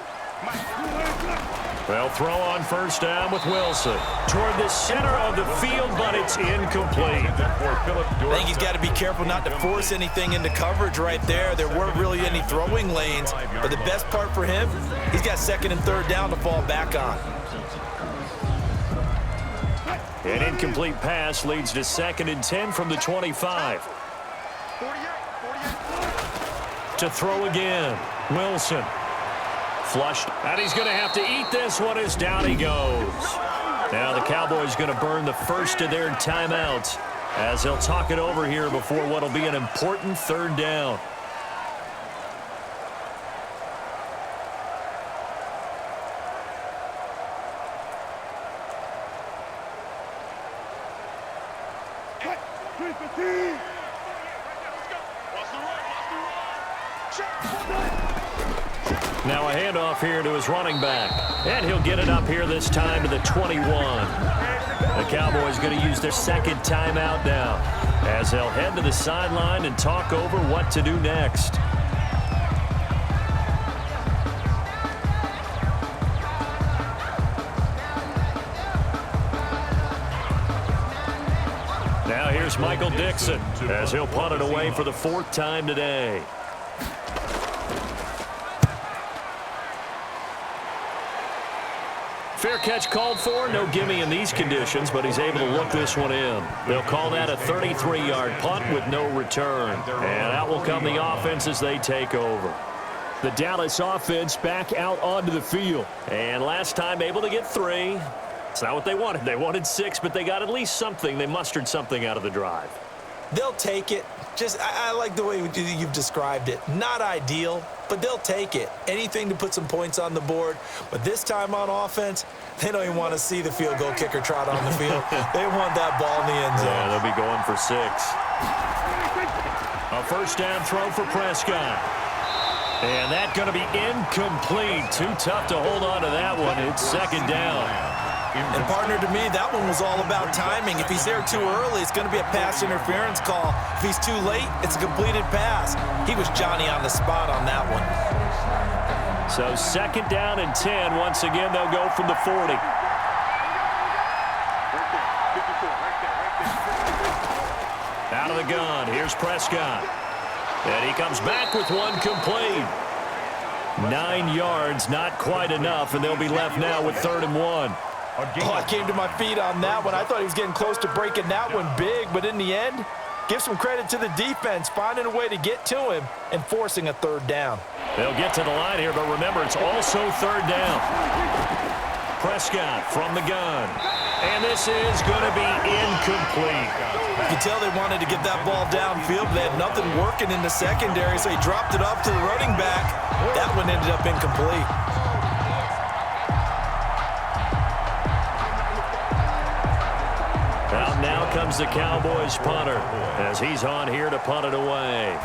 Well, throw on 1st down with Wilson. Toward the center of the field, but it's incomplete. I think he's got to be careful not to force anything into coverage right there. There weren't really any throwing lanes, but the best part for him, he's got 2nd and 3rd down to fall back on. An incomplete pass leads to 2nd and 10 from the 25. To throw again, Wilson. Flushed, and he's going to have to eat this one as down he goes. Now the Cowboys going to burn the first of their timeouts as they'll talk it over here before what will be an important 3rd down. Now a handoff here to his running back. And he'll get it up here this time to the 21. The Cowboys going to use their 2nd timeout now as they'll head to the sideline and talk over what to do next. Now here's Michael Dixon as he'll punt it away for the 4th time today. Fair catch called for. No gimme in these conditions, but he's able to look this one in. They'll call that a 33-yard punt with no return. And out will come the offense as they take over. The Dallas offense back out onto the field. And last time able to get 3. It's not what they wanted. They wanted 6, but they got at least something. They mustered something out of the drive. They'll take it. I like the way you've described it. Not ideal, but they'll take it. Anything to put some points on the board. But this time on offense, they don't even want to see the field goal kicker trot on the field. They want that ball in the end zone. Yeah, they'll be going for 6. A 1st down throw for Prescott. And that's going to be incomplete. Too tough to hold on to that one. It's 2nd down. And partner, to me, that one was all about timing. If he's there too early, it's going to be a pass interference call. If he's too late, it's a completed pass. He was Johnny on the spot on that one. So 2nd down and 10. Once again, they'll go from the 40. Out of the gun. Here's Prescott. And he comes back with one complete. 9 yards, not quite enough, and they'll be left now with 3rd and 1. Oh, I came to my feet on that one. I thought he was getting close to breaking that one big, but in the end, give some credit to the defense, finding a way to get to him and forcing a 3rd down. They'll get to the line here, but remember, it's also 3rd down. Prescott from the gun. And this is going to be incomplete. You can tell they wanted to get that ball downfield, but they had nothing working in the secondary, so he dropped it off to the running back. That one ended up incomplete. Now comes the Cowboys punter as he's on here to punt it away.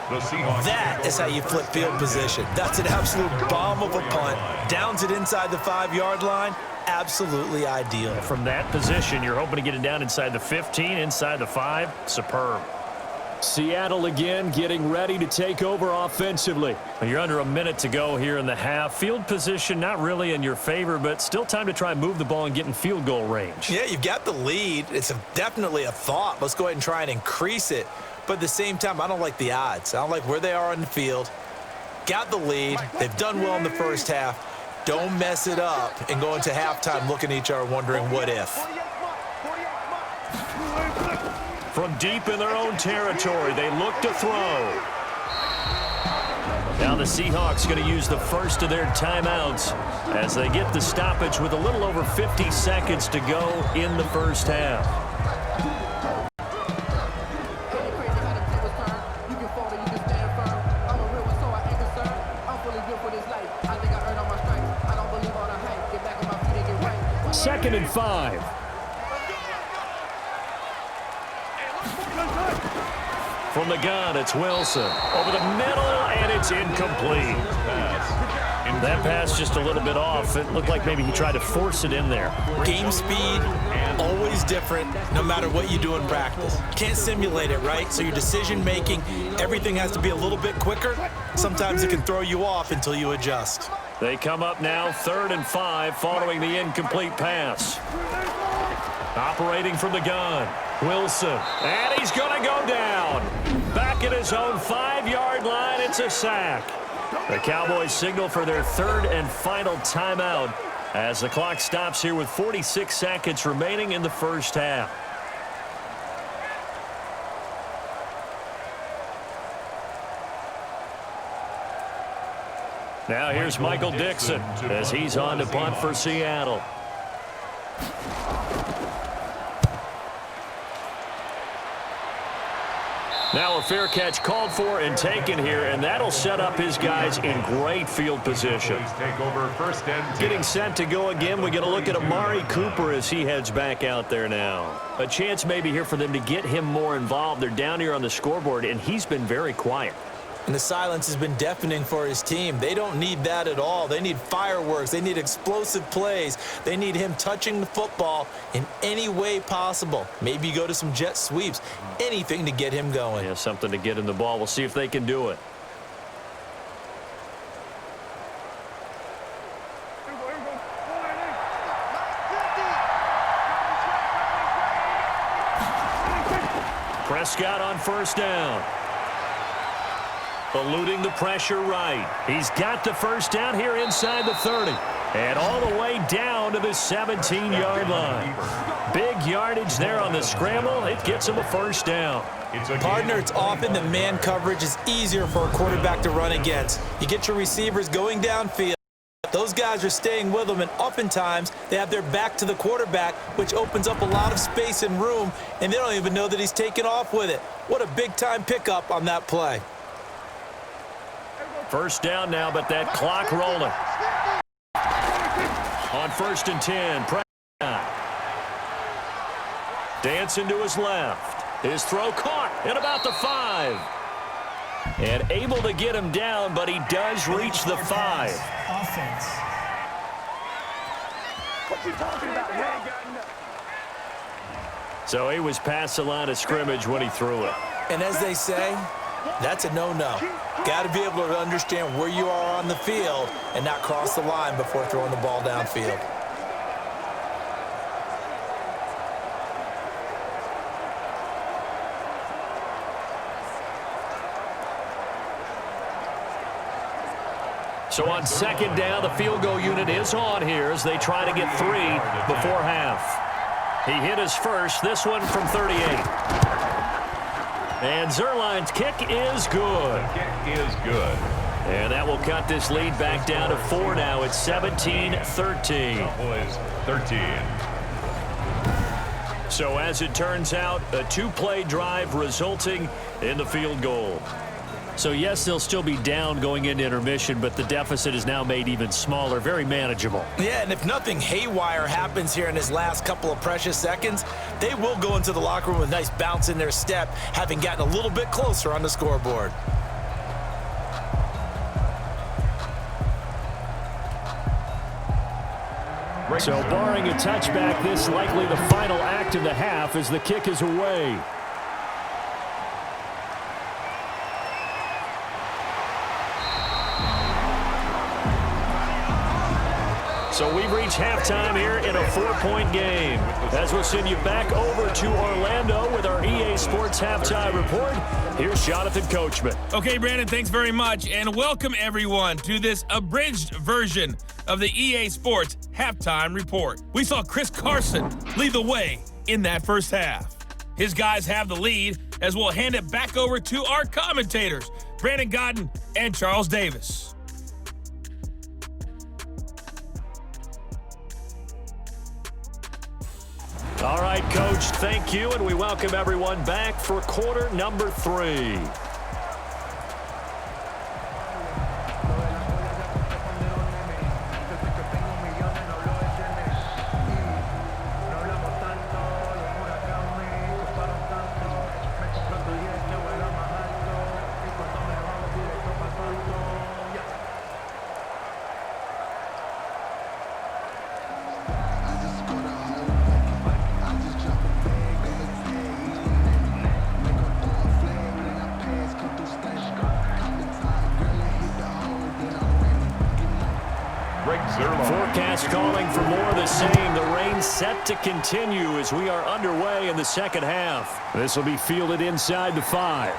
The Seahawks. That is how you flip field position. That's an absolute bomb of a punt. Downs it inside the 5-yard line. Absolutely ideal. From that position, you're hoping to get it down inside the 15, inside the 5. Superb. Seattle again getting ready to take over offensively. You're under a minute to go here in the half. Field position not really in your favor, but still time to try and move the ball and get in field goal range. Yeah, you've got the lead. It's definitely a thought. Let's go ahead and try and increase it. But at the same time, I don't like the odds. I don't like where they are on the field. Got the lead. They've done well in the first half. Don't mess it up and go into halftime looking at each other wondering what if. From deep in their own territory, they look to throw. Now the Seahawks going to use the first of their timeouts as they get the stoppage with a little over 50 seconds to go in the first half. Second and 5. From the gun, it's Wilson. Over the middle, and it's incomplete. That pass just a little bit off. It looked like maybe he tried to force it in there. Game speed, always different, no matter what you do in practice. Can't simulate it, right? So your decision-making, everything has to be a little bit quicker. Sometimes it can throw you off until you adjust. They come up now, 3rd and 5, following the incomplete pass. Operating from the gun, Wilson. And he's going to go down. Back at his own 5-yard line, it's a sack. The Cowboys signal for their 3rd and final timeout as the clock stops here with 46 seconds remaining in the first half. Now here's Michael Dixon as he's on to punt for Seattle. Now a fair catch called for and taken here, and that'll set up his guys in great field position. Take over 1st and 10. Getting set to go again, we get a look at Amari Cooper as he heads back out there now. A chance maybe here for them to get him more involved. They're down here on the scoreboard, and he's been very quiet. And the silence has been deafening for his team. They don't need that at all. They need fireworks. They need explosive plays. They need him touching the football in any way possible. Maybe go to some jet sweeps. Anything to get him going. Yeah, something to get in the ball. We'll see if they can do it. Prescott on 1st down. Eluding the pressure right. He's got the 1st down here inside the 30. And all the way down to the 17-yard line. Big yardage there on the scramble. It gets him a 1st down. Partner, it's often the man coverage is easier for a quarterback to run against. You get your receivers going downfield. Those guys are staying with them, and oftentimes they have their back to the quarterback, which opens up a lot of space and room, and they don't even know that he's taken off with it. What a big-time pickup on that play. 1st down now, but that clock rolling. On 1st and 10, Prescott. Dancing to his left. His throw caught at about the 5. And able to get him down, but he does reach the 5. Offense. What you talking about, man? So he was past the line of scrimmage when he threw it. And as they say, that's a no-no. Got to be able to understand where you are on the field and not cross the line before throwing the ball downfield. So on 2nd down, the field goal unit is on here as they try to get 3 before half. He hit his first, this one from 38. And Zerline's kick is good. Kick is good. And that will cut this lead back down to 4 now. It's 17-13. Cowboys 13. So as it turns out, a 2-play drive resulting in the field goal. So yes, they'll still be down going into intermission, but the deficit is now made even smaller, very manageable. Yeah, and if nothing haywire happens here in his last couple of precious seconds, they will go into the locker room with a nice bounce in their step, having gotten a little bit closer on the scoreboard. So barring a touchback, this likely the final act of the half as the kick is away. So we've reached halftime here in a 4-point game. As we'll send you back over to Orlando with our EA Sports Halftime Report, here's Jonathan Coachman. Okay, Brandon, thanks very much. And welcome, everyone, to this abridged version of the EA Sports Halftime Report. We saw Chris Carson lead the way in that first half. His guys have the lead as we'll hand it back over to our commentators, Brandon Godden and Charles Davis. All right, Coach, thank you, and we welcome everyone back for quarter number 3. Forecast calling for more of the same. The rain set to continue as we are underway in the second half. This will be fielded inside the 5.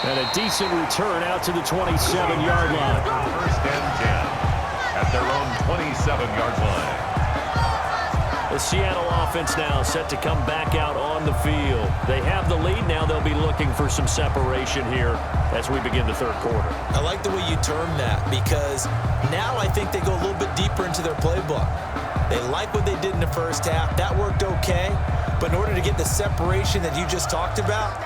And a decent return out to the 27-yard line. First and 10 at their own 27-yard line. The Seattle offense now set to come back out on the field. They have the lead. Now they'll be looking for some separation here as we begin the third quarter. I like the way you termed that because now I think they go a little bit deeper into their playbook. They like what they did in the first half. That worked okay. But in order to get the separation that you just talked about,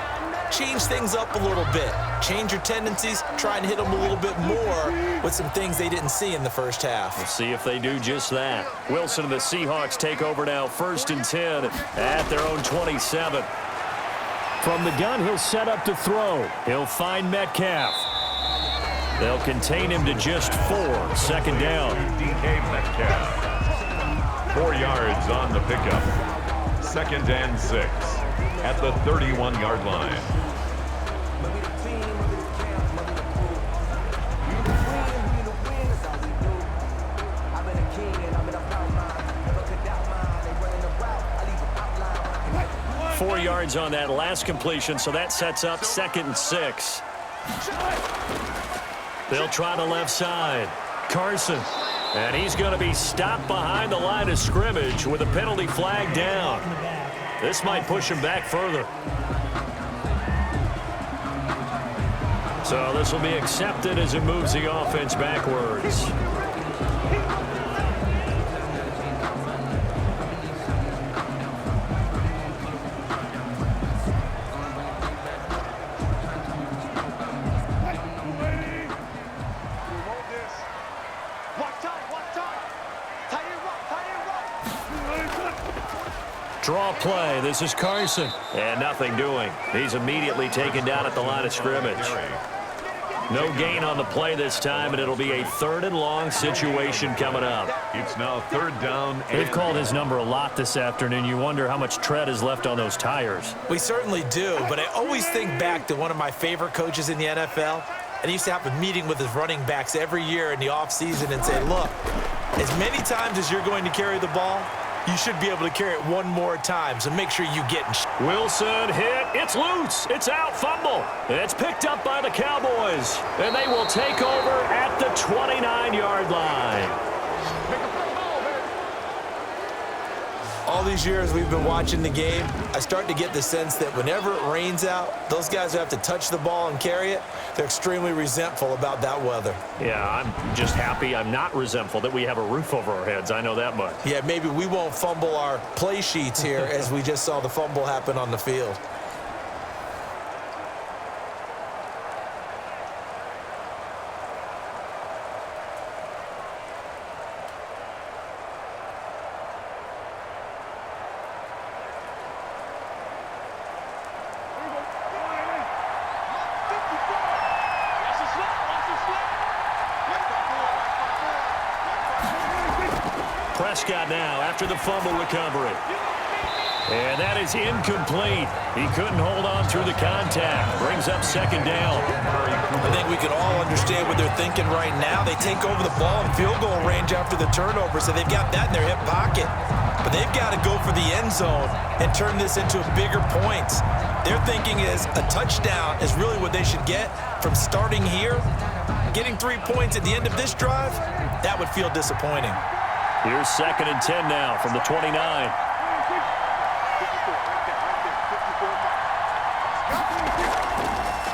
change things up a little bit. Change your tendencies. Try and hit them a little bit more with some things they didn't see in the first half. We'll see if they do just that. Wilson and the Seahawks take over now, 1st and 10 at their own 27. From the gun, he'll set up to throw. He'll find Metcalf. They'll contain him to just 4. Second down. DK Metcalf. 4 yards on the pickup. 2nd and 6 at the 31-yard line. Four yards on that last completion, so that sets up 2nd and 6. They'll try the left side. Carson. And he's going to be stopped behind the line of scrimmage with a penalty flag down. This might push him back further. So this will be accepted as it moves the offense backwards. Draw play. This is Carson. And nothing doing. He's immediately taken down at the line of scrimmage. No gain on the play this time, and it'll be a 3rd and long situation coming up. It's now 3rd down. They've called his number a lot this afternoon. You wonder how much tread is left on those tires. We certainly do, but I always think back to one of my favorite coaches in the NFL, and he used to have a meeting with his running backs every year in the offseason and say, look, as many times as you're going to carry the ball, you should be able to carry it one more time, so make sure you get in. Wilson hit. It's loose. It's out. Fumble. It's picked up by the Cowboys, and they will take over at the 29-yard line. All these years we've been watching the game, I start to get the sense that whenever it rains out, those guys who have to touch the ball and carry it, they're extremely resentful about that weather. Yeah, I'm just happy I'm not resentful that we have a roof over our heads. I know that much. Yeah, maybe we won't fumble our play sheets here as we just saw the fumble happen on the field. Prescott now after the fumble recovery. And that is incomplete. He couldn't hold on through the contact. Brings up second down. I think we can all understand what they're thinking right now. They take over the ball in field goal range after the turnover, so they've got that in their hip pocket. But they've got to go for the end zone and turn this into bigger points. Their thinking is a touchdown is really what they should get from starting here. Getting 3 points at the end of this drive, that would feel disappointing. Here's 2nd and 10 now from the 29.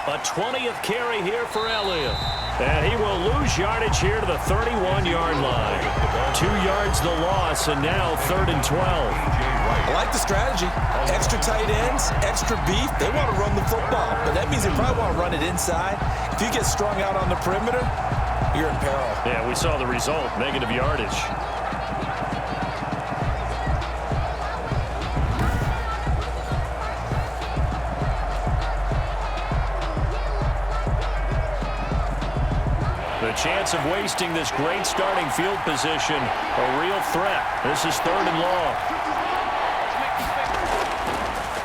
A 20th carry here for Elliott. And he will lose yardage here to the 31-yard line. 2 yards the loss, and now 3rd and 12. I like the strategy. Extra tight ends, extra beef. They want to run the football, but that means they probably want to run it inside. If you get strung out on the perimeter, you're in peril. Yeah, we saw the result, negative yardage. The chance of wasting this great starting field position, a real threat. This is 3rd and long.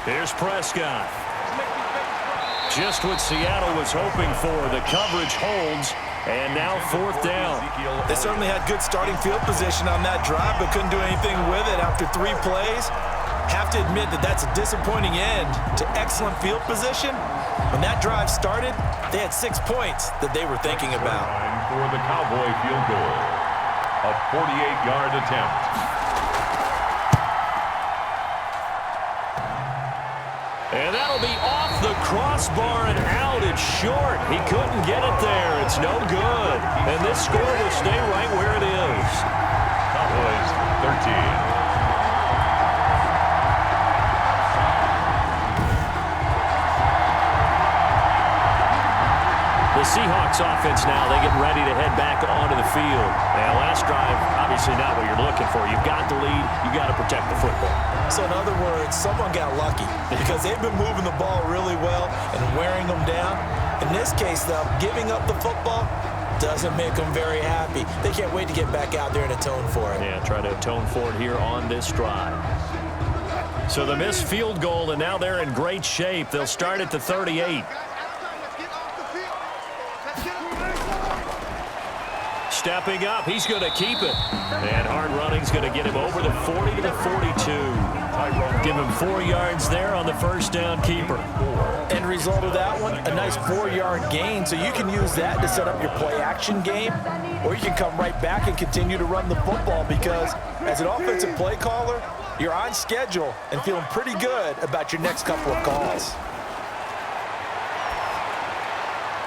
Here's Prescott. Just what Seattle was hoping for. The coverage holds, and now 4th down. They certainly had good starting field position on that drive, but couldn't do anything with it after 3 plays. Have to admit that that's a disappointing end to excellent field position. When that drive started, they had 6 points that they were thinking about. For the Cowboy field goal, a 48-yard attempt. And that'll be off the crossbar and out. It's short. He couldn't get it there. It's no good. And this score will stay right where it is. Cowboys 13. The Seahawks offense now, they get ready to head back onto the field. Now, last drive, obviously not what you're looking for. You've got the lead. You've got to protect the football. So, in other words, someone got lucky because they've been moving the ball really well and wearing them down. In this case, though, giving up the football doesn't make them very happy. They can't wait to get back out there and atone for it. Yeah, try to atone for it here on this drive. So the missed field goal, and now they're in great shape. They'll start at the 38. Stepping up, he's going to keep it. And hard running's going to get him over the 40 to the 42. Give him 4 yards there on the first down keeper. End result of that one, a nice 4-yard gain. So you can use that to set up your play-action game, or you can come right back and continue to run the football because as an offensive play caller, you're on schedule and feeling pretty good about your next couple of calls.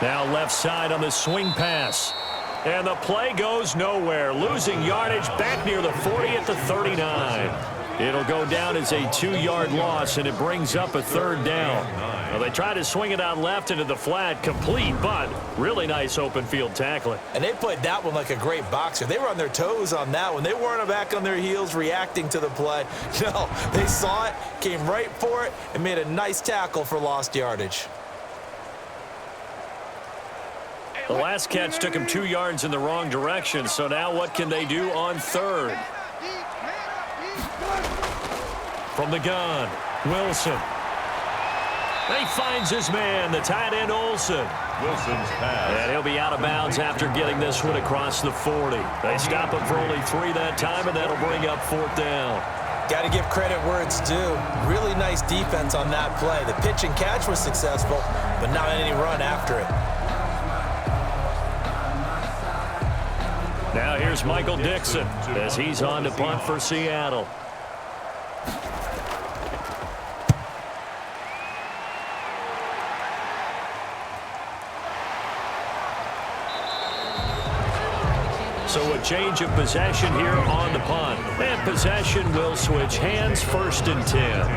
Now left side on the swing pass. And the play goes nowhere. Losing yardage back near the 40 at the 39. It'll go down as a 2-yard loss, and it brings up a 3rd down. Well, they try to swing it out left into the flat, complete, but really nice open field tackling. And they played that one like a great boxer. They were on their toes on that one. They weren't back on their heels reacting to the play. No, they saw it, came right for it, and made a nice tackle for lost yardage. The last catch took him 2 yards in the wrong direction, so now what can they do on 3rd? From the gun, Wilson. He finds his man, the tight end Olsen. Wilson's pass. And he'll be out of bounds after getting this one across the 40. They stop him for only 3 that time, and that'll bring up 4th down. Got to give credit where it's due. Really nice defense on that play. The pitch and catch was successful, but not any run after it. Now here's Michael Dixon as he's on to punt for Seattle. So a change of possession here on the punt. And possession will switch hands, 1st and 10.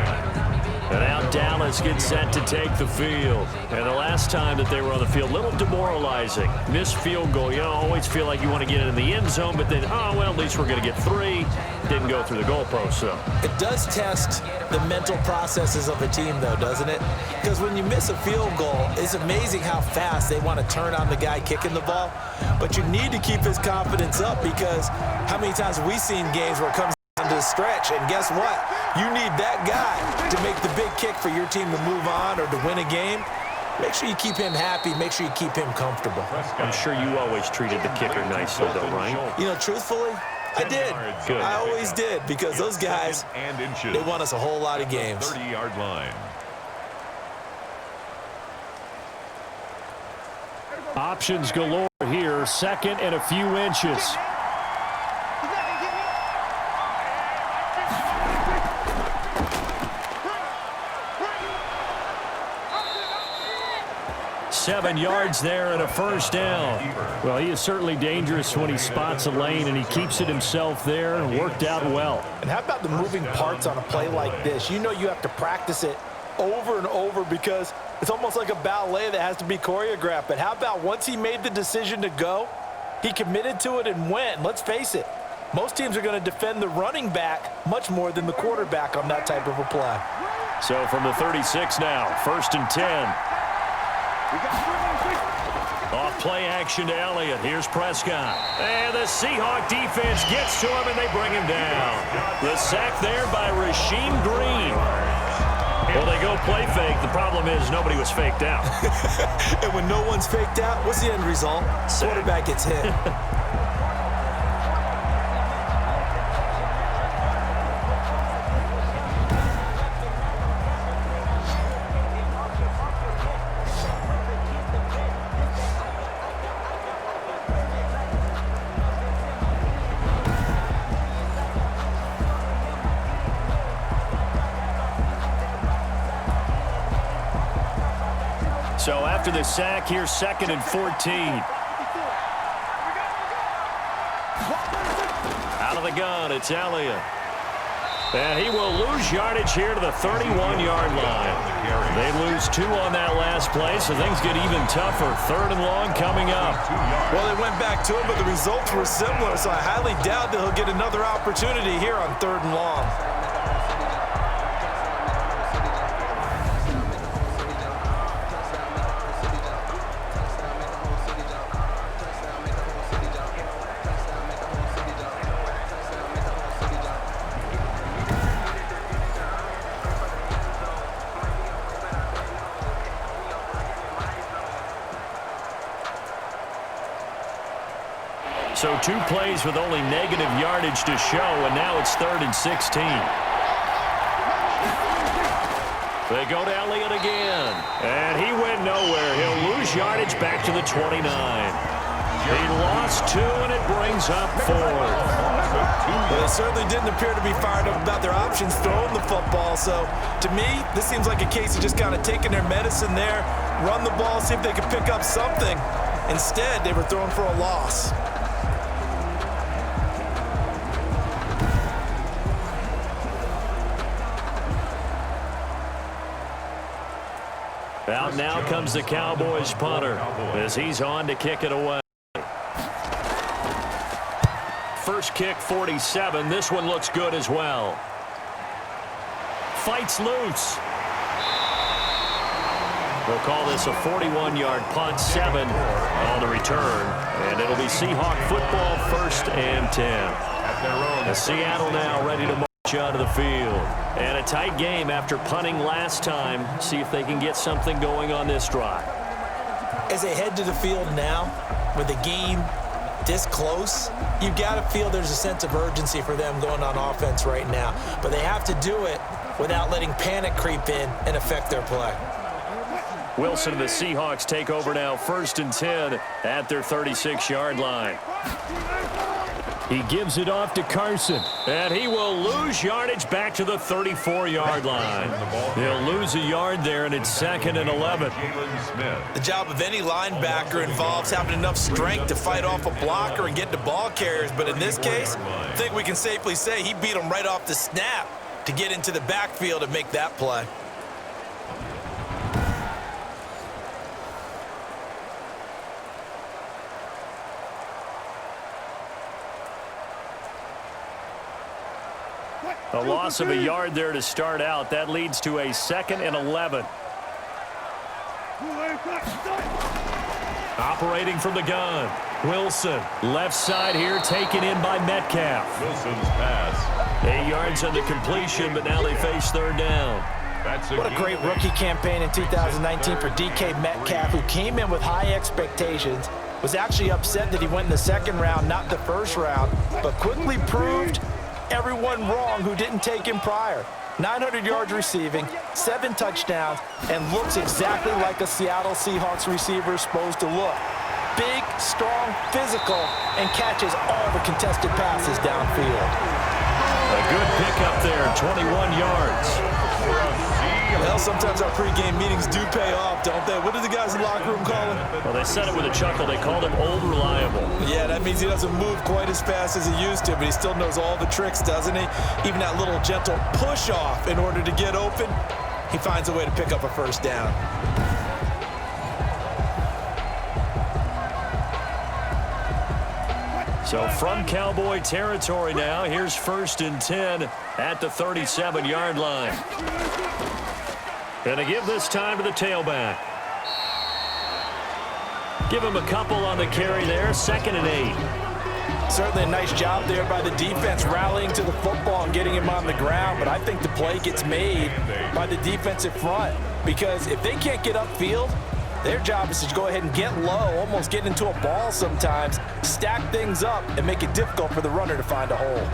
And now Dallas gets set to take the field. And the last time that they were on the field, a little demoralizing. Missed field goal. You always feel like you want to get it in the end zone, but then, oh, well, at least we're going to get 3. Didn't go through the goalpost, though. It does test the mental processes of the team, though, doesn't it? Because when you miss a field goal, it's amazing how fast they want to turn on the guy kicking the ball. But you need to keep his confidence up, because how many times have we seen games where it comes down to the stretch, and guess what? You need that guy to make the big kick for your team to move on or to win a game. Make sure you keep him happy. Make sure you keep him comfortable. I'm sure you always treated the kicker nicely, though, right? You know, truthfully, I did. Good. I always did, because those guys, they won us a whole lot of games. 30-yard line. Options galore here. 2nd and a few inches. Seven yards there and a first down. Well, he is certainly dangerous when he spots a lane, and he keeps it himself there, and worked out well. And how about the moving parts on a play like this? You know you have to practice it over and over, because it's almost like a ballet that has to be choreographed. But how about once he made the decision to go, he committed to it and went. Let's face it, most teams are going to defend the running back much more than the quarterback on that type of a play. So from the 36 now, 1st and 10. Off play action to Elliott. Here's Prescott. And the Seahawk defense gets to him, and they bring him down. The sack there by Rasheem Green. Well, they go play fake. The problem is nobody was faked out. And when no one's faked out, what's the end result? Quarterback gets hit. So after the sack, here's 2nd and 14. Out of the gun, it's Elliott. And he will lose yardage here to the 31-yard line. They lose 2 on that last play, so things get even tougher. 3rd and long coming up. Well, they went back to him, but the results were similar, so I highly doubt that he'll get another opportunity here on 3rd and long. So 2 plays with only negative yardage to show, and now it's 3rd and 16. They go to Elliott again, and he went nowhere. He'll lose yardage back to the 29. He lost 2, and it brings up 4. Well, they certainly didn't appear to be fired up about their options throwing the football. So, to me, this seems like a case of just kind of taking their medicine there, run the ball, see if they could pick up something. Instead, they were throwing for a loss. Out now comes the Cowboys punter as he's on to kick it away. First kick, 47. This one looks good as well. Fights loose. We'll call this a 41-yard punt, 7 on the return. And it'll be Seahawk football, 1st and 10. And Seattle now ready to march out of the field. And a tight game after punting last time. See if they can get something going on this drive. As they head to the field now, with the game this close, you've got to feel there's a sense of urgency for them going on offense right now. But they have to do it without letting panic creep in and affect their play. Wilson and the Seahawks take over now, 1st and 10 at their 36-yard line. He gives it off to Carson, and he will lose yardage back to the 34-yard line. He'll lose a yard there, and it's 2nd and 11. The job of any linebacker involves having enough strength to fight off a blocker and get to ball carriers, but in this case, I think we can safely say he beat him right off the snap to get into the backfield and make that play. A loss of a yard there to start out. That leads to a 2nd and 11. Operating from the gun. Wilson, left side here, taken in by Metcalf. Wilson's pass. 8 yards on the completion, but now they face 3rd down. What a great rookie campaign in 2019 for DK Metcalf, who came in with high expectations, was actually upset that he went in the 2nd round, not the 1st round, but quickly proved everyone wrong who didn't take him prior. 900 yards receiving, 7 touchdowns, and looks exactly like a Seattle Seahawks receiver is supposed to look. Big, strong, physical, and catches all the contested passes downfield. A good pickup there, 21 yards. Well, sometimes our pregame meetings do pay off, don't they? What do the guys in the locker room call him? Well, they said it with a chuckle. They called him Old Reliable. Yeah, that means he doesn't move quite as fast as he used to, but he still knows all the tricks, doesn't he? Even that little gentle push-off in order to get open, he finds a way to pick up a 1st down. So from Cowboy territory now, here's 1st and 10 at the 37-yard line. Gonna give this time to the tailback. Give him a couple on the carry there, 2nd and 8. Certainly a nice job there by the defense rallying to the football and getting him on the ground, but I think the play gets made by the defensive front, because if they can't get upfield, their job is to go ahead and get low, almost get into a ball sometimes, stack things up, and make it difficult for the runner to find a hole.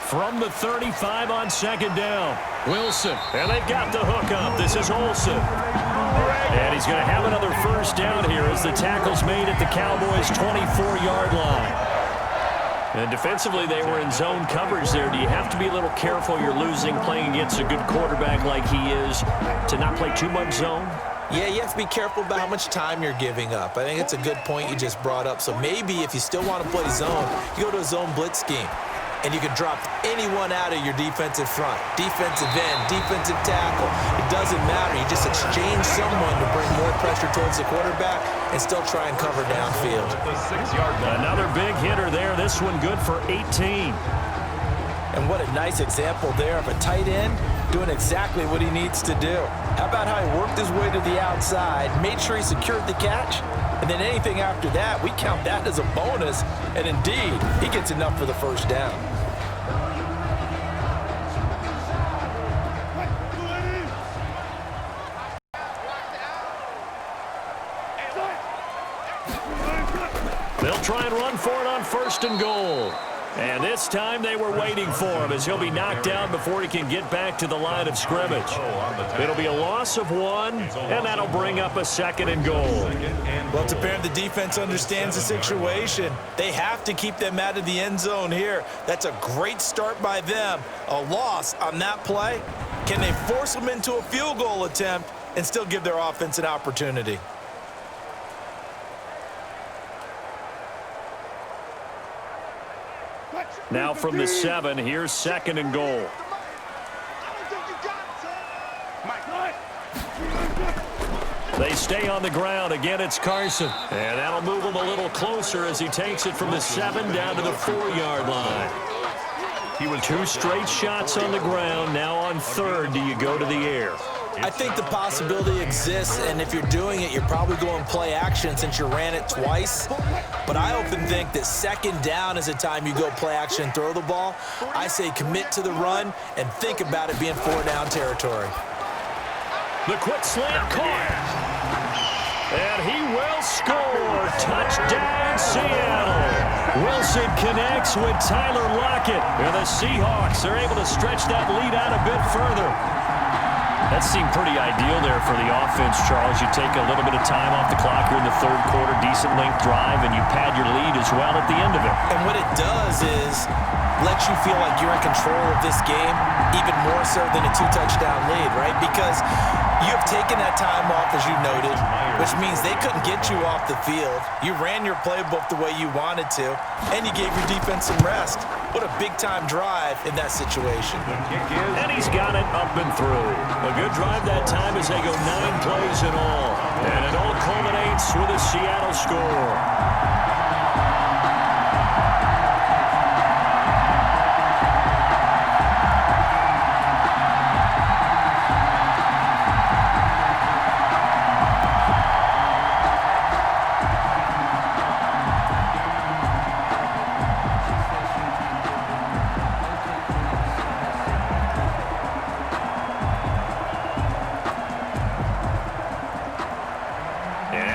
From the 35 on 2nd down. Wilson. And they've got the hook up. This is Olsen. And he's going to have another 1st down here as the tackle's made at the Cowboys' 24-yard line. And defensively, they were in zone coverage there. Do you have to be a little careful? You're losing playing against a good quarterback like he is to not play too much zone? Yeah, you have to be careful about how much time you're giving up. I think it's a good point you just brought up. So maybe if you still want to play zone, you go to a zone blitz scheme. And you can drop anyone out of your defensive front, defensive end, defensive tackle. It doesn't matter. You just exchange someone to bring more pressure towards the quarterback and still try and cover downfield. Another big hitter there. This one good for 18. And what a nice example there of a tight end doing exactly what he needs to do. How about how he worked his way to the outside, made sure he secured the catch, and then anything after that, we count that as a bonus. And indeed, he gets enough for the 1st down. They'll try and run for it on 1st and goal. And this time they were waiting for him as he'll be knocked down before he can get back to the line of scrimmage. It'll be a loss of 1, and that'll bring up a 2nd and goal. Well, it's apparent the defense understands the situation. They have to keep them out of the end zone here. That's a great start by them. A loss on that play. Can they force them into a field goal attempt and still give their offense an opportunity? Now from the 7, here's 2nd and goal. They stay on the ground. Again, it's Carson. And that'll move him a little closer as he takes it from the 7 down to the 4-yard line. He was 2 straight shots on the ground. Now on 3rd, do you go to the air? I think the possibility exists, and if you're doing it, you're probably going play action since you ran it twice. But I often think that 2nd down is a time you go play action and throw the ball. I say commit to the run and think about it being 4-down territory. The quick slant caught. And he will score. Touchdown, Seattle. Wilson connects with Tyler Lockett. And the Seahawks are able to stretch that lead out a bit further. That seemed pretty ideal there for the offense, Charles. You take a little bit of time off the clock here in the 3rd quarter, decent length drive, and you pad your lead as well at the end of it. And what it does is lets you feel like you're in control of this game even more so than a 2-touchdown lead, right? Because you have taken that time off, as you noted, which means they couldn't get you off the field. You ran your playbook the way you wanted to, and you gave your defense some rest. What a big-time drive in that situation. And he's got it up and through. A good drive that time as they go 9 plays in all. And it all culminates with a Seattle score.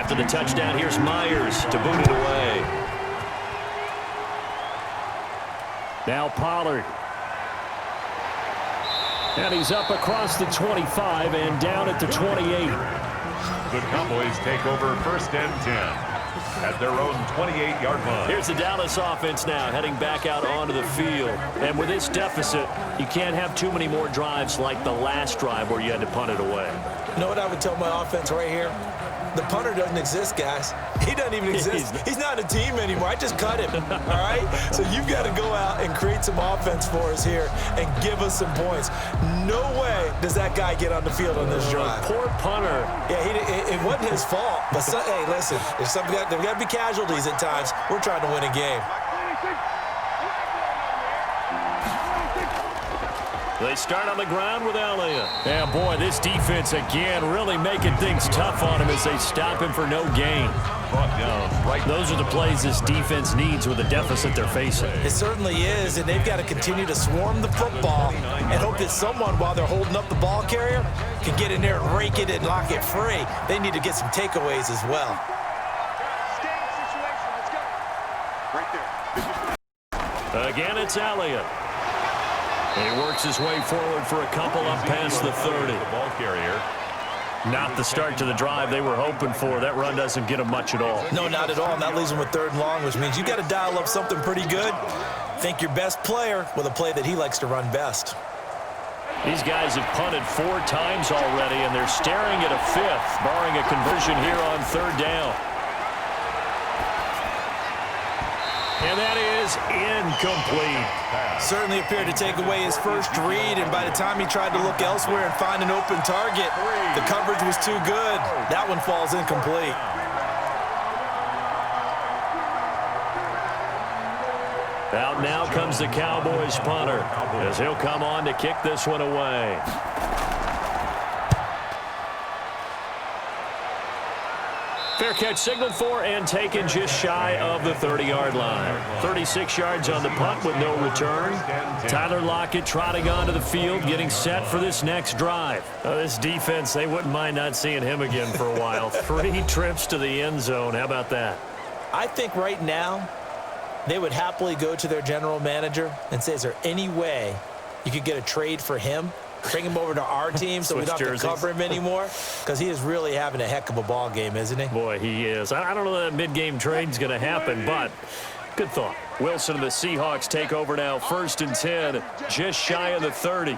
The touchdown, here's Myers to boot it away. Now Pollard. And he's up across the 25 and down at the 28. The Cowboys take over 1st and 10 at their own 28-yard line. Here's the Dallas offense now heading back out onto the field. And with this deficit, you can't have too many more drives like the last drive where you had to punt it away. You know what I would tell my offense right here? The punter doesn't exist, guys. He doesn't even exist. He's not a team anymore. I just cut him, all right? So you've got to go out and create some offense for us here and give us some points. No way does that guy get on the field on this drive. Poor punter. Yeah, it wasn't his fault. But, hey, listen, there's got to be casualties at times. We're trying to win a game. They start on the ground with Elliott. Yeah, boy, this defense again really making things tough on him as they stop him for no gain. Brought down right. Those are the plays this defense needs with the deficit they're facing. It certainly is, and they've got to continue to swarm the football and hope that someone, while they're holding up the ball carrier, can get in there and rake it and lock it free. They need to get some takeaways as well. Again, it's Elliott. And he works his way forward for a couple up past the 30. The ball carrier. Not the start to the drive they were hoping for. That run doesn't get them much at all. No, not at all. And that leaves them with 3rd and long, which means you got to dial up something pretty good. Think your best player with a play that he likes to run best. These guys have punted 4 times already, and they're staring at a 5th, barring a conversion here on 3rd down. And that is incomplete. Certainly appeared to take away his first read, and by the time he tried to look elsewhere and find an open target, the coverage was too good. That one falls incomplete. Out now comes the Cowboys punter as he'll come on to kick this one away. Fair catch signaled for and taken just shy of the 30-yard line. 36 yards on the punt with no return. Tyler Lockett trotting onto the field, getting set for this next drive. This defense, they wouldn't mind not seeing him again for a while. 3 trips to the end zone. How about that? I think right now they would happily go to their general manager and say, is there any way you could get a trade for him? Bring him over to our team so we don't have to cover him anymore, because he is really having a heck of a ball game, isn't he? Boy, he is. I don't know that mid-game trade's going to happen, but good thought. Wilson and the Seahawks take over now, 1st and 10, just shy of the 30.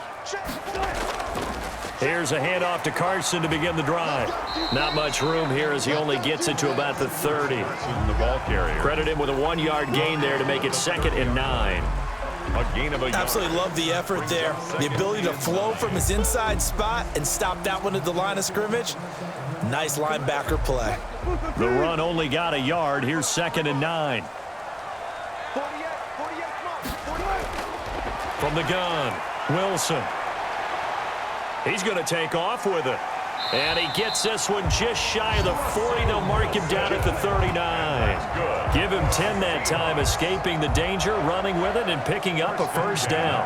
Here's a handoff to Carson to begin the drive. Not much room here as he only gets it to about the 30. The ball carrier. Credit him with a 1-yard gain there to make it 2nd and 9. A gain of a yard. Absolutely love the effort there. The ability to flow from his inside spot and stop that one at the line of scrimmage. Nice linebacker play. The run only got a yard. Here's 2nd and 9. From the gun, Wilson. He's going to take off with it. And he gets this one just shy of the 40. They'll mark him down at the 39. Give him 10 that time, escaping the danger, running with it, and picking up a 1st down.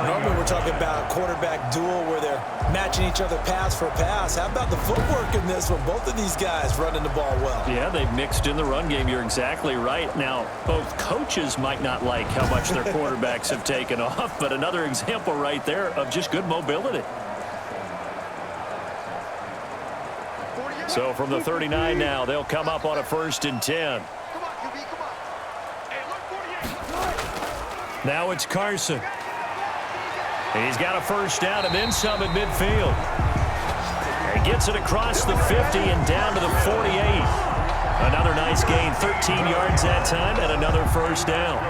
Normally we're talking about a quarterback duel where they're matching each other pass for pass. How about the footwork in this one? Both of these guys running the ball well. Yeah, they've mixed in the run game. You're exactly right. Now, both coaches might not like how much their quarterbacks have taken off, but another example right there of just good mobility. So from the 39 now, they'll come up on a 1st and 10. Now it's Carson. He's got a first down and then some at midfield. He gets it across the 50 and down to the 48. Another nice gain, 13 yards that time, and another first down.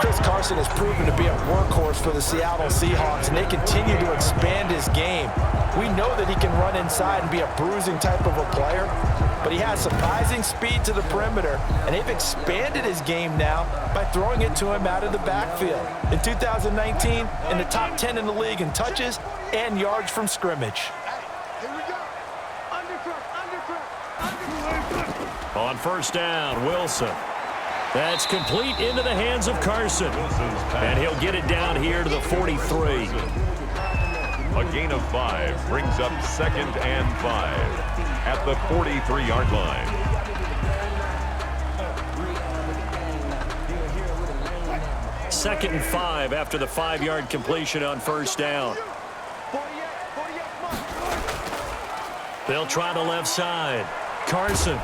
Chris Carson has proven to be a workhorse for the Seattle Seahawks, and they continue to expand his game. We know that he can run inside and be a bruising type of a player, but he has surprising speed to the perimeter, and they've expanded his game now by throwing it to him out of the backfield. In 2019, in the top 10 in the league in touches and yards from scrimmage. Here we go. On first down, Wilson. That's complete into the hands of Carson. And he'll get it down here to the 43. A gain of 5 brings up 2nd and 5 at the 43-yard line. Second and 5 after the 5-yard completion on first down. They'll try the left side. Carson.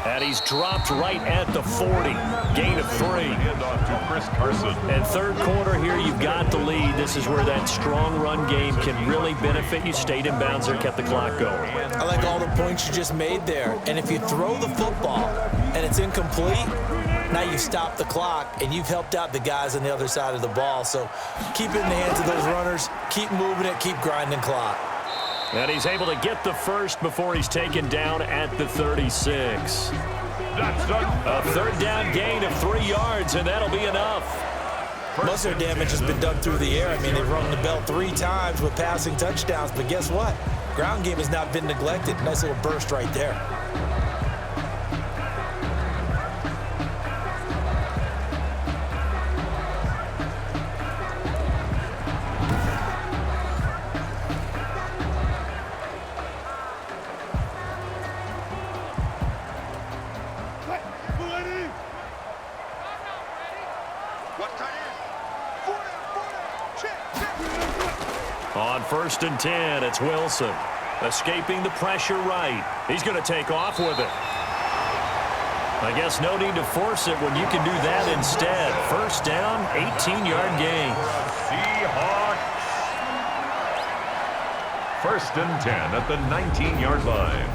And he's dropped right at the 40. Gain of 3. Handoff to Chris Carson. And third quarter here, you've got the lead. This is where that strong run game can really benefit you. Stayed in bounds there, kept the clock going. I like all the points you just made there. And if you throw the football and it's incomplete, now you've stopped the clock and you've helped out the guys on the other side of the ball. So keep it in the hands of those runners. Keep moving it. Keep grinding clock. And he's able to get the first before he's taken down at the 36. That's done. A third down gain of 3 yards, and that'll be enough. Most of their damage has been done through the air. I mean, they've rung the bell 3 times with passing touchdowns, but guess what? Ground game has not been neglected. Nice little burst right there. On first and 10, it's Wilson. Escaping the pressure right. He's going to take off with it. I guess no need to force it when you can do that instead. First down, 18-yard gain. Seahawks. First and 10 at the 19-yard line.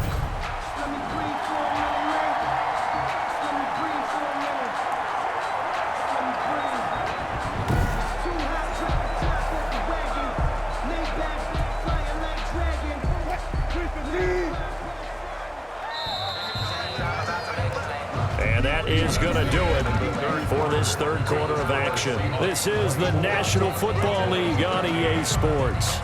Is going to do it for this third quarter of action. This is the National Football League on EA Sports.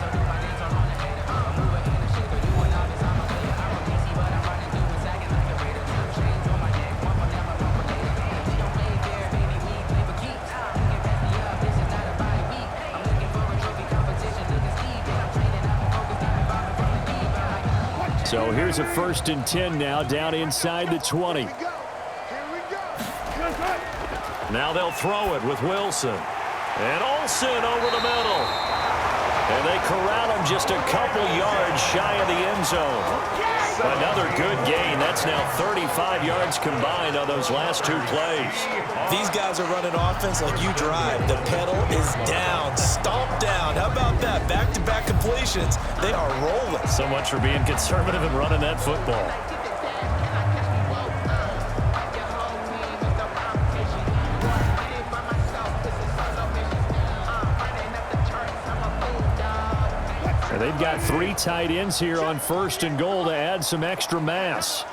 So here's a first and 10 now, down inside the 20. Now they'll throw it with Wilson. And Olsen over the middle. And they corral him just a couple yards shy of the end zone. Another good gain. That's now 35 yards combined on those last 2 plays. These guys are running offense like you drive. The pedal is down, stomp down. How about that? Back-to-back completions. They are rolling. So much for being conservative and running that football. They've got 3 tight ends here on first and goal to add some extra mass.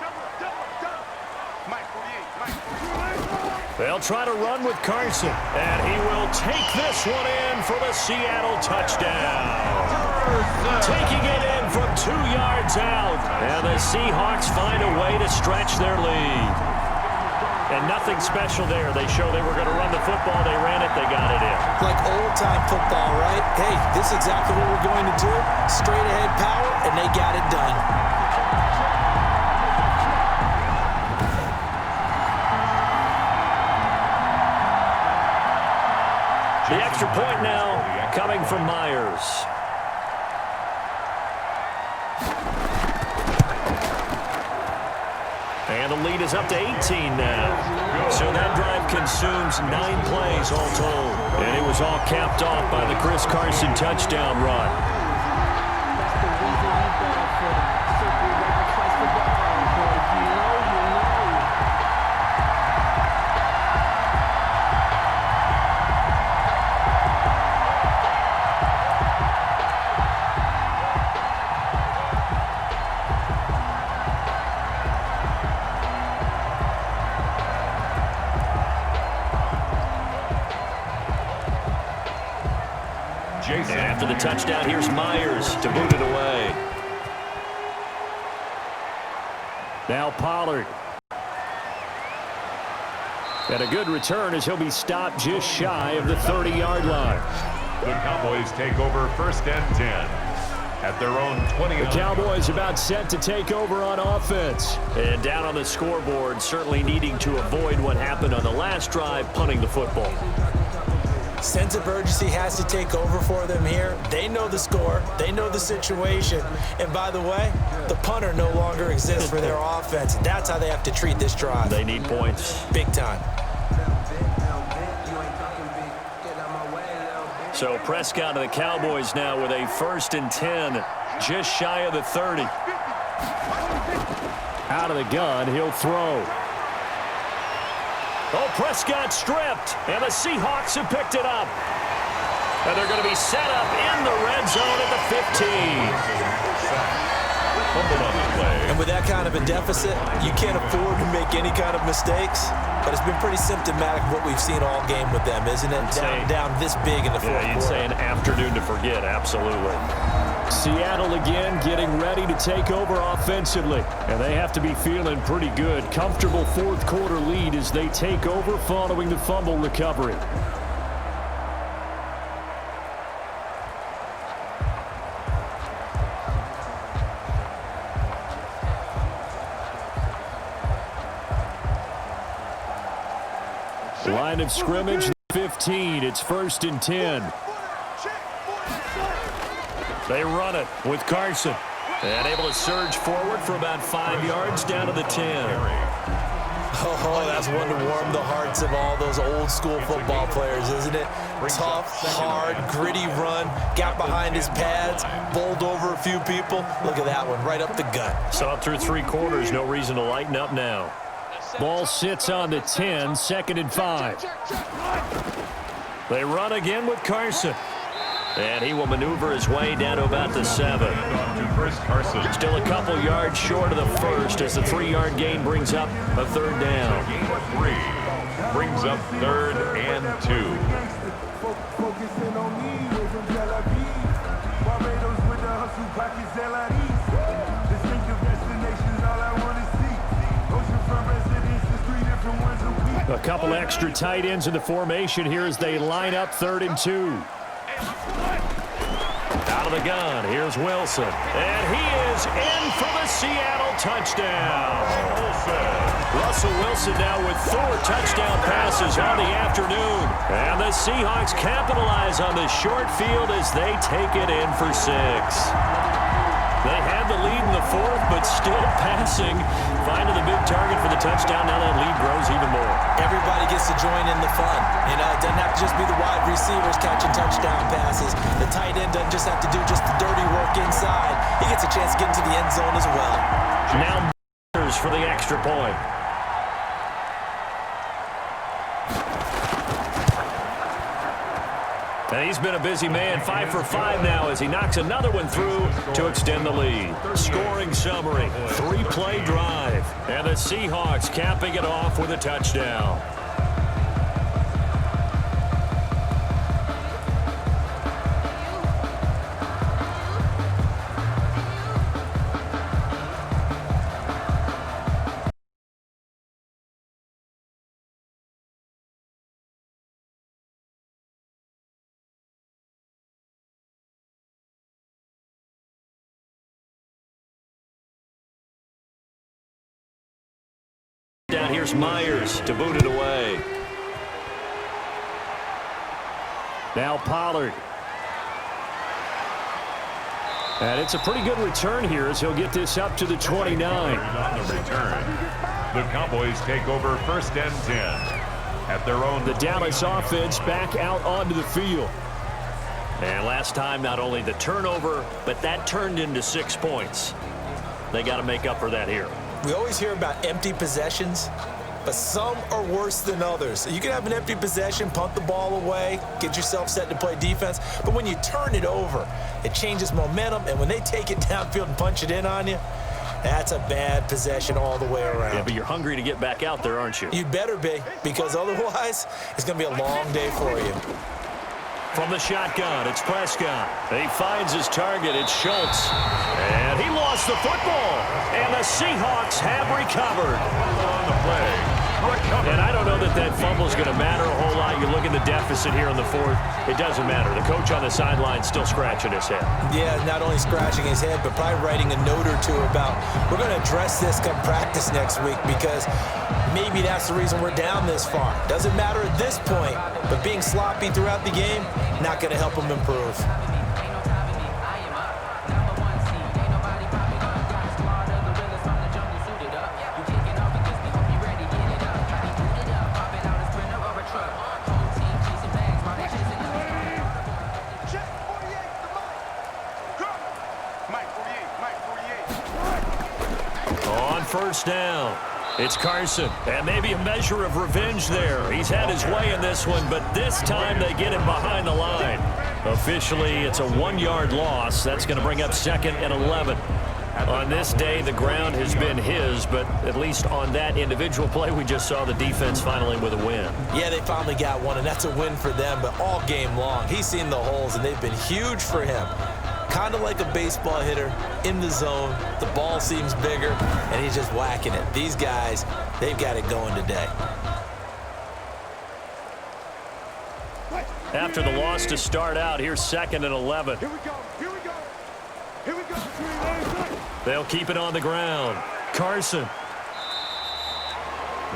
They'll try to run with Carson, and he will take this one in for the Seattle touchdown. Taking it in from 2 yards out, and the Seahawks find a way to stretch their lead. And nothing special there. They show they were going to run the football. They ran it. They got it in. Like old-time football, right? Hey, this is exactly what we're going to do. Straight-ahead power, and they got it done. The extra point now coming from Myers. And And the lead is up to 18 now. So that drive consumes 9 plays all told. And it was all capped off by the Chris Carson touchdown run. And after the touchdown, here's Myers to boot it away. Now Pollard. And a good return as he'll be stopped just shy of the 30-yard line. The Cowboys take over 1st and 10 at their own 20. The Cowboys about set to take over on offense. And down on the scoreboard, certainly needing to avoid what happened on the last drive, punting the football. Sense of urgency has to take over for them here. They know the score. They know the situation. And by the way, the punter no longer exists for their offense. That's how they have to treat this drive. They need points. Big time. So Prescott of the Cowboys now with a 1st and 10, just shy of the 30. Out of the gun, he'll throw. Oh, Prescott stripped, and the Seahawks have picked it up. And they're going to be set up in the red zone at the 15. And with that kind of a deficit, you can't afford to make any kind of mistakes. But it's been pretty symptomatic of what we've seen all game with them, isn't it? Down this big in the fourth quarter. Yeah, you'd say an afternoon to forget, absolutely. Seattle again getting ready to take over offensively. And they have to be feeling pretty good. Comfortable fourth quarter lead as they take over following the fumble recovery. Line of scrimmage, 15. It's 1st and 10. They run it with Carson. And able to surge forward for about 5 yards down to the 10. Oh, that's one to warm the hearts of all those old school football players, isn't it? Tough, hard, gritty run. Got behind his pads, bowled over a few people. Look at that one, right up the gut. So up through 3 quarters, no reason to lighten up now. Ball sits on the 10, 2nd and 5. They run again with Carson. And he will maneuver his way down to about the 7. Still a couple yards short of the first as the 3-yard gain brings up a 3rd down. Brings up 3rd and 2. A couple extra tight ends in the formation here as they line up 3rd and 2. Out of the gun, here's Wilson. And he is in for the Seattle touchdown. Russell Wilson now with 4 touchdown passes on the afternoon. And the Seahawks capitalize on the short field as they take it in for 6. They had the lead in the 4th, but still passing. Finding the big target for the touchdown. Now that lead grows even more. Everybody gets to join in the fun. You know, it doesn't have to just be the wide receivers catching touchdown passes. The tight end doesn't just have to do just the dirty work inside. He gets a chance to get into the end zone as well. Now for the extra point. And he's been a busy man, 5 for 5 now as he knocks another one through to extend the lead. Scoring summary, 3-play drive. And the Seahawks capping it off with a touchdown. Down here's Myers to boot it away. Now Pollard. And it's a pretty good return here as he'll get this up to the 29. On the return. The Cowboys take over 1st and 10 at their own. The Dallas offense back out onto the field. And last time, not only the turnover, but that turned into 6 points. They got to make up for that here. We always hear about empty possessions, but some are worse than others. You can have an empty possession, punt the ball away, get yourself set to play defense, but when you turn it over, it changes momentum, and when they take it downfield and punch it in on you, that's a bad possession all the way around. Yeah, but you're hungry to get back out there, aren't you? You'd better be, because otherwise, it's going to be a long day for you. From the shotgun, it's Prescott. He finds his target. It's Schultz. And he lost the football. And the Seahawks have recovered. On the play. And I don't know that that fumble is going to matter a whole lot. You look at the deficit here in the 4th. It doesn't matter. The coach on the sideline still scratching his head. Yeah, not only scratching his head, but probably writing a note or two about, we're going to address this come practice next week, because maybe that's the reason we're down this far. Doesn't matter at this point, but being sloppy throughout the game, not going to help him improve. On 1st down, it's Carson. And maybe a measure of revenge there. He's had his way in this one, but this time they get him behind the line. Officially, it's a 1-yard loss. That's going to bring up 2nd and 11. On this day, the ground has been his, but at least on that individual play, we just saw the defense finally with a win. Yeah, they finally got one, and that's a win for them, but all game long, he's seen the holes, and they've been huge for him. Kind of like a baseball hitter in the zone. The ball seems bigger, and he's just whacking it. These guys, they've got it going today. After the loss to start out, here's 2nd and 11. Here we go. Here we go. Here we go. They'll keep it on the ground. Carson.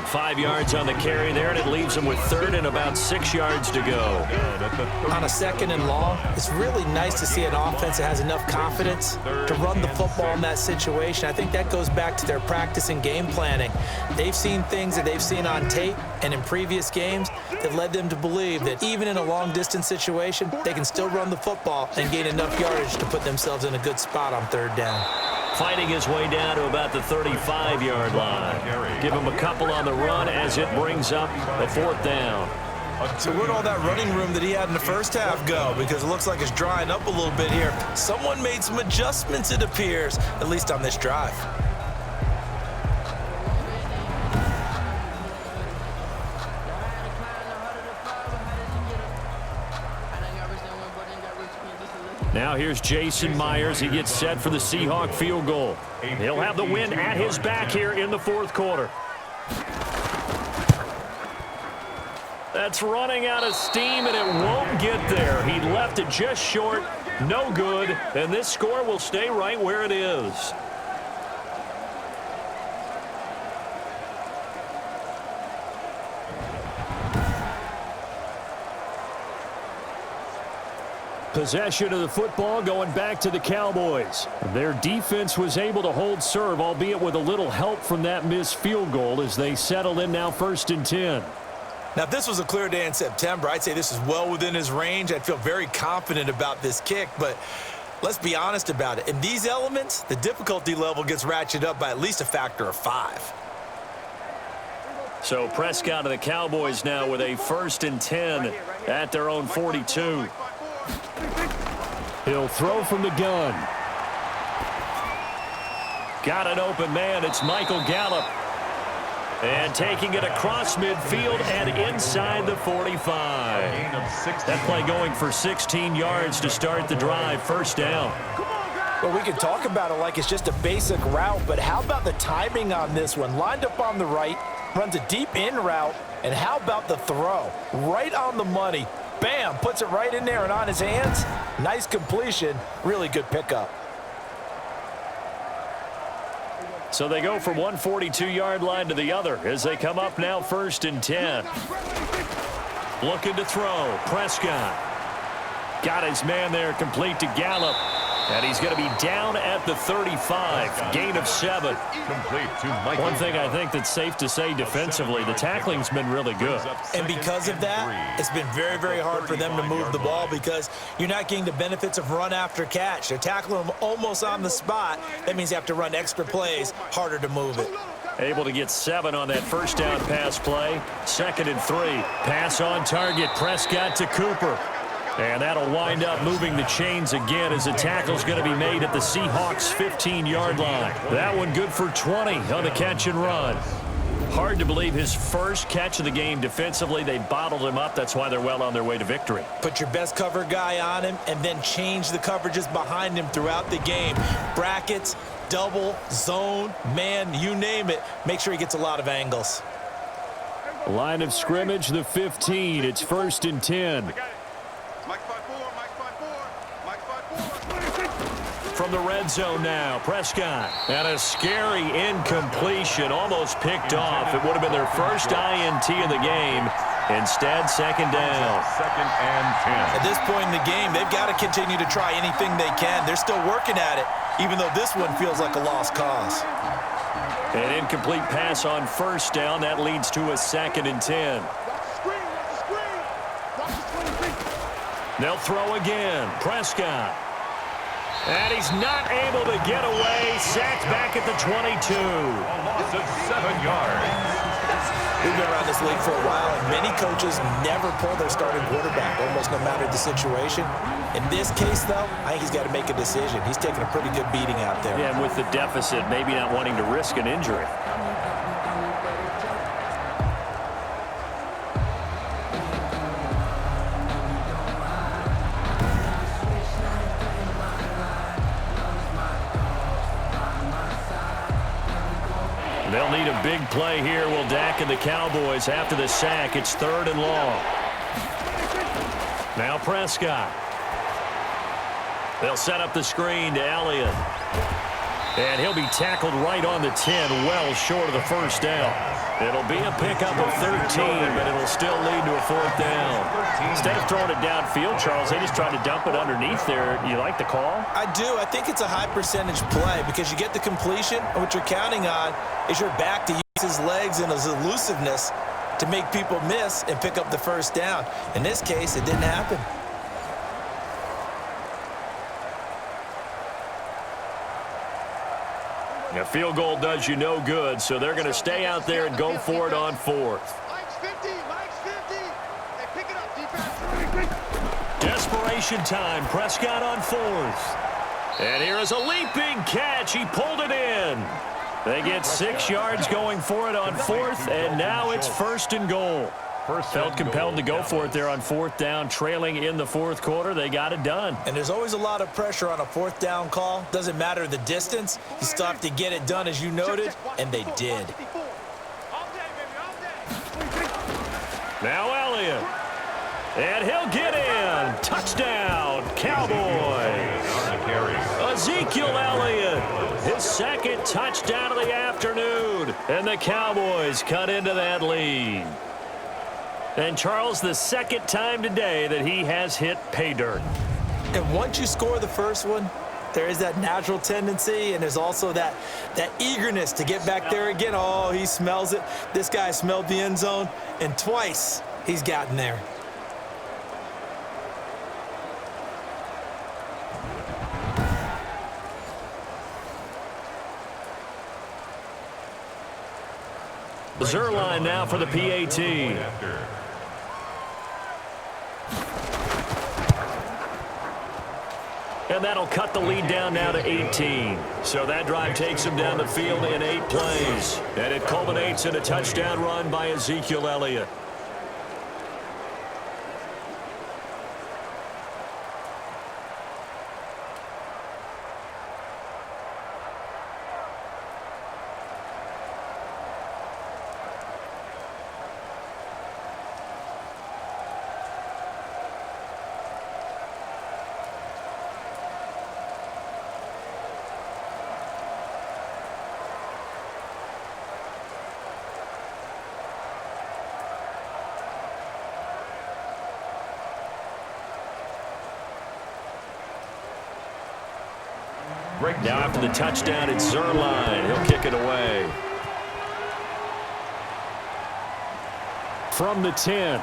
5 yards on the carry there, and it leaves them with 3rd and about 6 yards to go. On a 2nd and long, it's really nice to see an offense that has enough confidence to run the football in that situation. I think that goes back to their practice and game planning. They've seen things that they've seen on tape and in previous games that led them to believe that even in a long-distance situation, they can still run the football and gain enough yardage to put themselves in a good spot on 3rd down. Fighting his way down to about the 35-yard line. Give him a couple on the run as it brings up a 4th down. So where'd all that running room that he had in the first half go? Because it looks like it's drying up a little bit here. Someone made some adjustments, it appears, at least on this drive. Now here's Jason Myers. He gets set for the Seahawk field goal. He'll have the win at his back here in the 4th quarter. That's running out of steam, and it won't get there. He left it just short. No good. And this score will stay right where it is. Possession of the football going back to the Cowboys. Their defense was able to hold serve, albeit with a little help from that missed field goal as they settle in now 1st and 10. Now, if this was a clear day in September, I'd say this is well within his range. I'd feel very confident about this kick, but let's be honest about it. In these elements, the difficulty level gets ratcheted up by at least a factor of 5. So Prescott of the Cowboys now with a 1st and 10 at their own 42. He'll throw from the gun. Got an open man. It's Michael Gallup. And taking it across midfield and inside the 45. That play going for 16 yards to start the drive. 1st down. Well, we can talk about it like it's just a basic route, but how about the timing on this one? Lined up on the right, runs a deep in route, and how about the throw? Right on the money. Bam, puts it right in there and on his hands. Nice completion. Really good pickup. So they go from one 42-yard line to the other as they come up now 1st and 10. Looking to throw. Prescott. Got his man there complete to Gallup. And he's going to be down at the 35, gain of 7. Complete to Michael. One thing I think that's safe to say defensively, the tackling's been really good. And because of that, it's been very, very hard for them to move the ball because you're not getting the benefits of run after catch. They're tackling them almost on the spot. That means you have to run extra plays, harder to move it. Able to get 7 on that first down pass play. 2nd and 3. Pass on target. Prescott to Cooper. And that'll wind up moving the chains again as the tackle's going to be made at the Seahawks 15-yard line. That one good for 20 on the catch and run. Hard to believe his first catch of the game defensively. They bottled him up. That's why they're well on their way to victory. Put your best cover guy on him and then change the coverages behind him throughout the game. Brackets, double, zone, man, you name it. Make sure he gets a lot of angles. Line of scrimmage, the 15. It's 1st and 10. From the red zone now, Prescott. And a scary incompletion, almost picked off. It would have been their first INT of the game. Instead, 2nd down. 2nd and 10. At this point in the game, they've got to continue to try anything they can. They're still working at it, even though this one feels like a lost cause. An incomplete pass on 1st down. That leads to a 2nd and 10. They'll throw again. Prescott. And he's not able to get away. Sacked back at the 22. A loss of 7 yards. We've been around this league for a while, and many coaches never pull their starting quarterback, almost no matter the situation. In this case, though, I think he's got to make a decision. He's taking a pretty good beating out there. Yeah, and with the deficit, maybe not wanting to risk an injury. They'll need a big play here. Will Dak and the Cowboys after the sack. It's 3rd and long. Now Prescott. They'll set up the screen to Elliott. And he'll be tackled right on the 10, well short of the 1st down. It'll be a pickup of 13, but it'll still lead to a 4th down. Instead of throwing it downfield, Charles, they just tried to dump it underneath there. You like the call? I do. I think it's a high percentage play because you get the completion, and what you're counting on is your back to use his legs and his elusiveness to make people miss and pick up the 1st down. In this case, it didn't happen. A field goal does you no good, so they're going to stay out there and go for it on 4th. Desperation time. Prescott on 4th. And here is a leaping catch. He pulled it in. They get 6 yards going for it on 4th, and now it's 1st and goal. Felt compelled to go for it there on 4th down, trailing in the 4th quarter. They got it done. And there's always a lot of pressure on a 4th down call. Doesn't matter the distance. You still have to get it done, as you noted, and they did. Now Elliott. And he'll get in. Touchdown, Cowboys. Ezekiel Elliott, his 2nd touchdown of the afternoon. And the Cowboys cut into that lead. And Charles, the 2nd time today that he has hit pay dirt. And once you score the first one, there is that natural tendency, and there's also that eagerness to get back there again. Oh, he smells it. This guy smelled the end zone, and twice he's gotten there. Zerline now for the PAT. And that'll cut the lead down now to 18. So that drive takes him down the field in 8 plays. And it culminates in a touchdown run by Ezekiel Elliott. Now after the touchdown, it's Zerline. He'll kick it away. From the 10.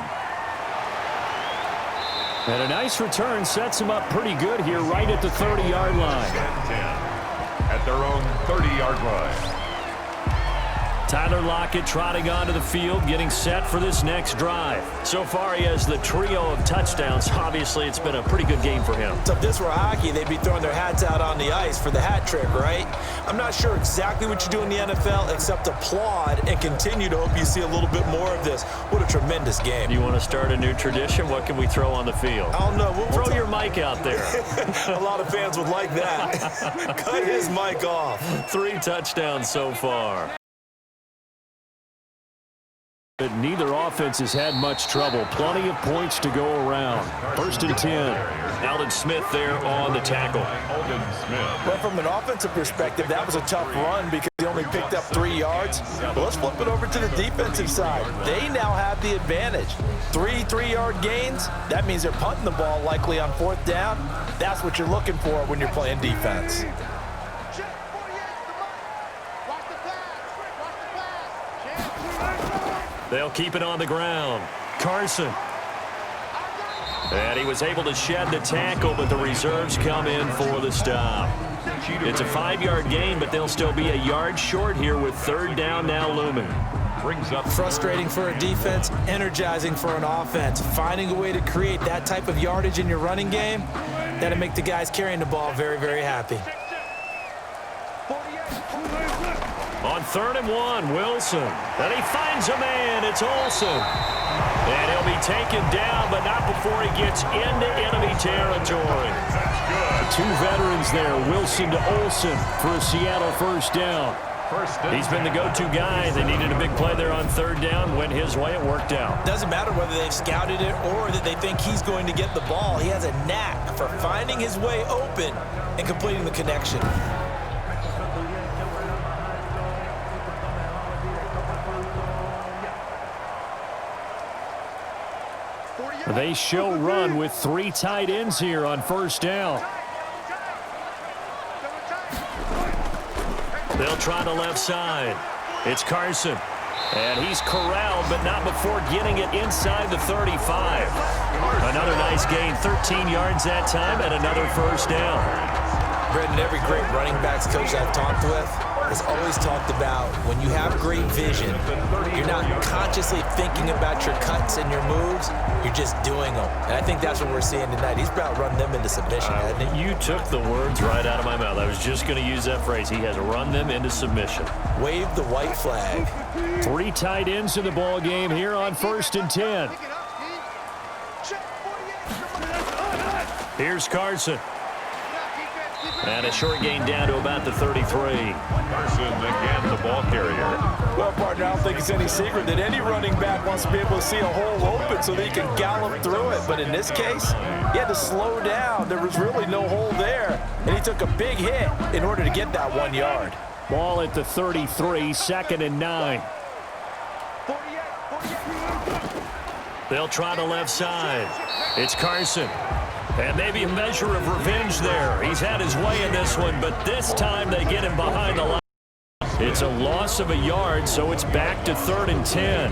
And a nice return sets him up pretty good here right at the 30-yard line. 10 at their own 30-yard line. Tyler Lockett trotting onto the field, getting set for this next drive. So far, he has the trio of touchdowns. Obviously, it's been a pretty good game for him. So if this were hockey, they'd be throwing their hats out on the ice for the hat trick, right? I'm not sure exactly what you do in the NFL except applaud and continue to hope you see a little bit more of this. What a tremendous game. You want to start a new tradition? What can we throw on the field? I don't know. Throw your mic out there. A lot of fans would like that. Cut his mic off. 3 touchdowns so far. But neither offense has had much trouble. Plenty of points to go around. 1st and 10. Alden Smith there on the tackle. But from an offensive perspective, that was a tough run because he only picked up 3 yards. But let's flip it over to the defensive side. They now have the advantage. 3 3-yard gains. That means they're punting the ball likely on 4th down. That's what you're looking for when you're playing defense. They'll keep it on the ground. Carson. And he was able to shed the tackle, but the reserves come in for the stop. It's a 5-yard gain, but they'll still be a yard short here with 3rd down now looming. Brings up frustrating for a defense, energizing for an offense. Finding a way to create that type of yardage in your running game, that'll make the guys carrying the ball very, very happy. On 3rd and 1, Wilson. And he finds a man. It's Olsen. And he'll be taken down, but not before he gets into enemy territory. The 2 veterans there, Wilson to Olsen for a Seattle 1st down. He's been the go-to guy. They needed a big play there on 3rd down. Went his way. It worked out. Doesn't matter whether they've scouted it or that they think he's going to get the ball. He has a knack for finding his way open and completing the connection. They show run with 3 tight ends here on 1st down. They'll try the left side. It's Carson. And he's corralled, but not before getting it inside the 35. Another nice gain, 13 yards that time, and another 1st down. Brendan, every great running backs coach I've talked with has always talked about when you have great vision, you're not consciously thinking about your cuts and your moves, you're just doing them. And I think that's what we're seeing tonight. He's about run them into submission, hasn't he? You took the words right out of my mouth. I was just going to use that phrase. He has run them into submission. Wave the white flag. 3 tight ends in the ball game here on 1st and 10. Here's Carson. And a short gain down to about the 33. Carson again, the ball carrier. Well, partner, I don't think it's any secret that any running back wants to be able to see a hole open so that he can gallop through it. But in this case, he had to slow down. There was really no hole there. And he took a big hit in order to get that 1 yard. Ball at the 33, 2nd and 9. They'll try the left side. It's Carson. And maybe a measure of revenge there. He's had his way in this one, but this time they get him behind the line. It's a loss of a yard, so it's back to 3rd and 10.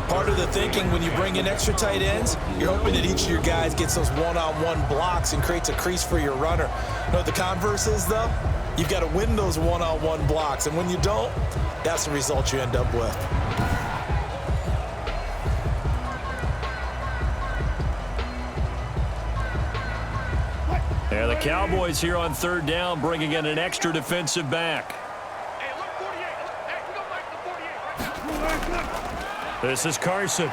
Part of the thinking when you bring in extra tight ends, you're hoping that each of your guys gets those one-on-one blocks and creates a crease for your runner. You know what the converse is, though? You've got to win those one-on-one blocks, and when you don't, that's the result you end up with. And the Cowboys here on 3rd down, bringing in an extra defensive back. This is Carson.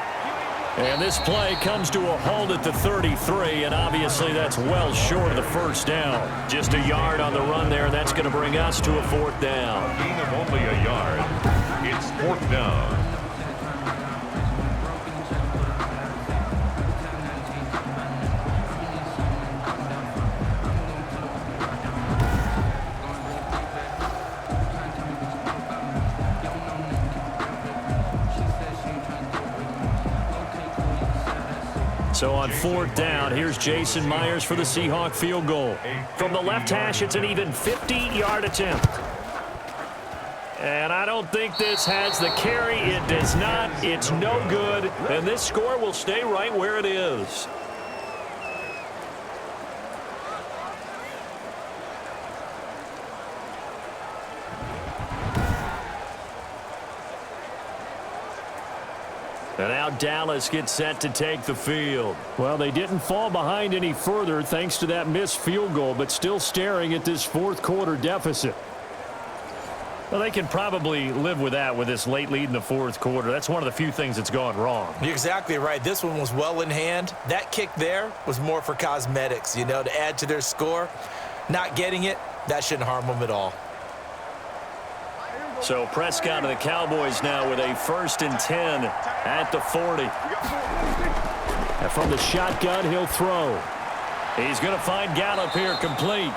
And this play comes to a halt at the 33, and obviously that's well short of the 1st down. Just a yard on the run there, and that's going to bring us to a 4th down. Gain of only a yard. It's 4th down. So on 4th down, here's Jason Myers for the Seahawk field goal. From the left hash, it's an even 50-yard attempt. And I don't think this has the carry. It does not. It's no good. And this score will stay right where it is. And now Dallas gets set to take the field. Well, they didn't fall behind any further thanks to that missed field goal, but still staring at this fourth quarter deficit. Well, they can probably live with that with this late lead in the fourth quarter. That's one of the few things that's gone wrong. You're exactly right. This one was well in hand. That kick there was more for cosmetics, to add to their score. Not getting it, that shouldn't harm them at all. So Prescott and the Cowboys now with a 1st and 10 at the 40. And from the shotgun, he'll throw. He's going to find Gallup here complete.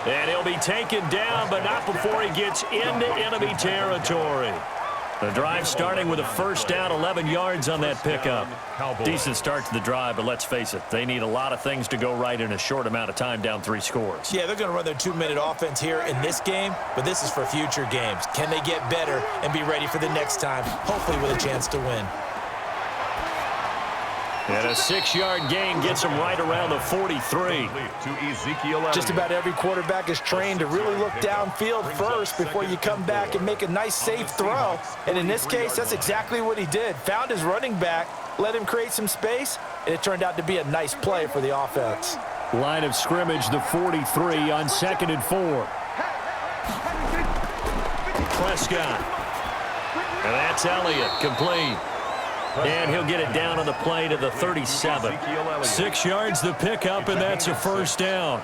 And he'll be taken down, but not before he gets into enemy territory. The drive starting with a 1st down, 11 yards on that pickup. Decent start to the drive, but let's face it, they need a lot of things to go right in a short amount of time, down 3 scores. Yeah, they're going to run their 2-minute offense here in this game, but this is for future games. Can they get better and be ready for the next time, hopefully with a chance to win? And a 6-yard gain gets him right around the 43. Just about every quarterback is trained to really look downfield first before you come back and make a nice, safe throw. And in this case, that's exactly what he did. Found his running back, let him create some space, and it turned out to be a nice play for the offense. Line of scrimmage, the 43 on 2nd and 4. Prescott. And that's Elliott, complete. And he'll get it down on the play to the 37. 6 yards the pickup, and that's a 1st down.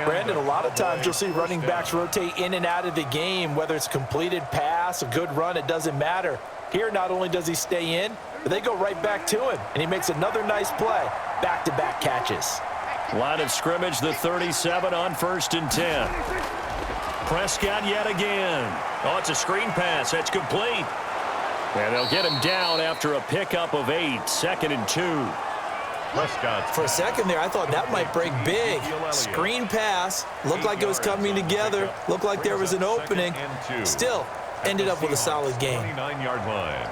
Brandon, a lot of times you'll see running backs rotate in and out of the game, whether it's completed pass, a good run, it doesn't matter. Here, not only does he stay in, but they go right back to him, and he makes another nice play. Back-to-back catches. Line of scrimmage, the 37 on 1st and 10. Prescott yet again. Oh, it's a screen pass. That's complete. And they'll get him down after a pickup of 8, 2nd and 2. Prescott. For a second there, I thought that might break big. Screen pass, looked like it was coming together, looked like there was an opening. Still, ended up with a solid game. 29-yard line.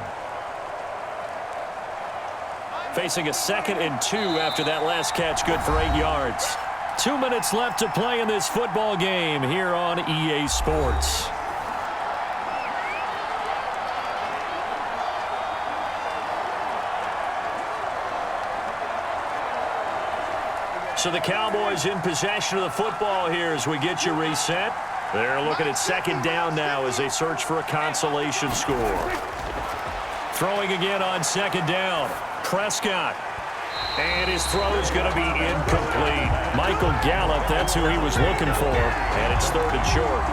Facing a 2nd and 2 after that last catch, good for 8 yards. 2 minutes left to play in this football game here on EA Sports. So the Cowboys in possession of the football here as we get you reset. They're looking at 2nd down now as they search for a consolation score. Throwing again on 2nd down. Prescott. And his throw is going to be incomplete. Michael Gallup, that's who he was looking for. And it's 3rd and short.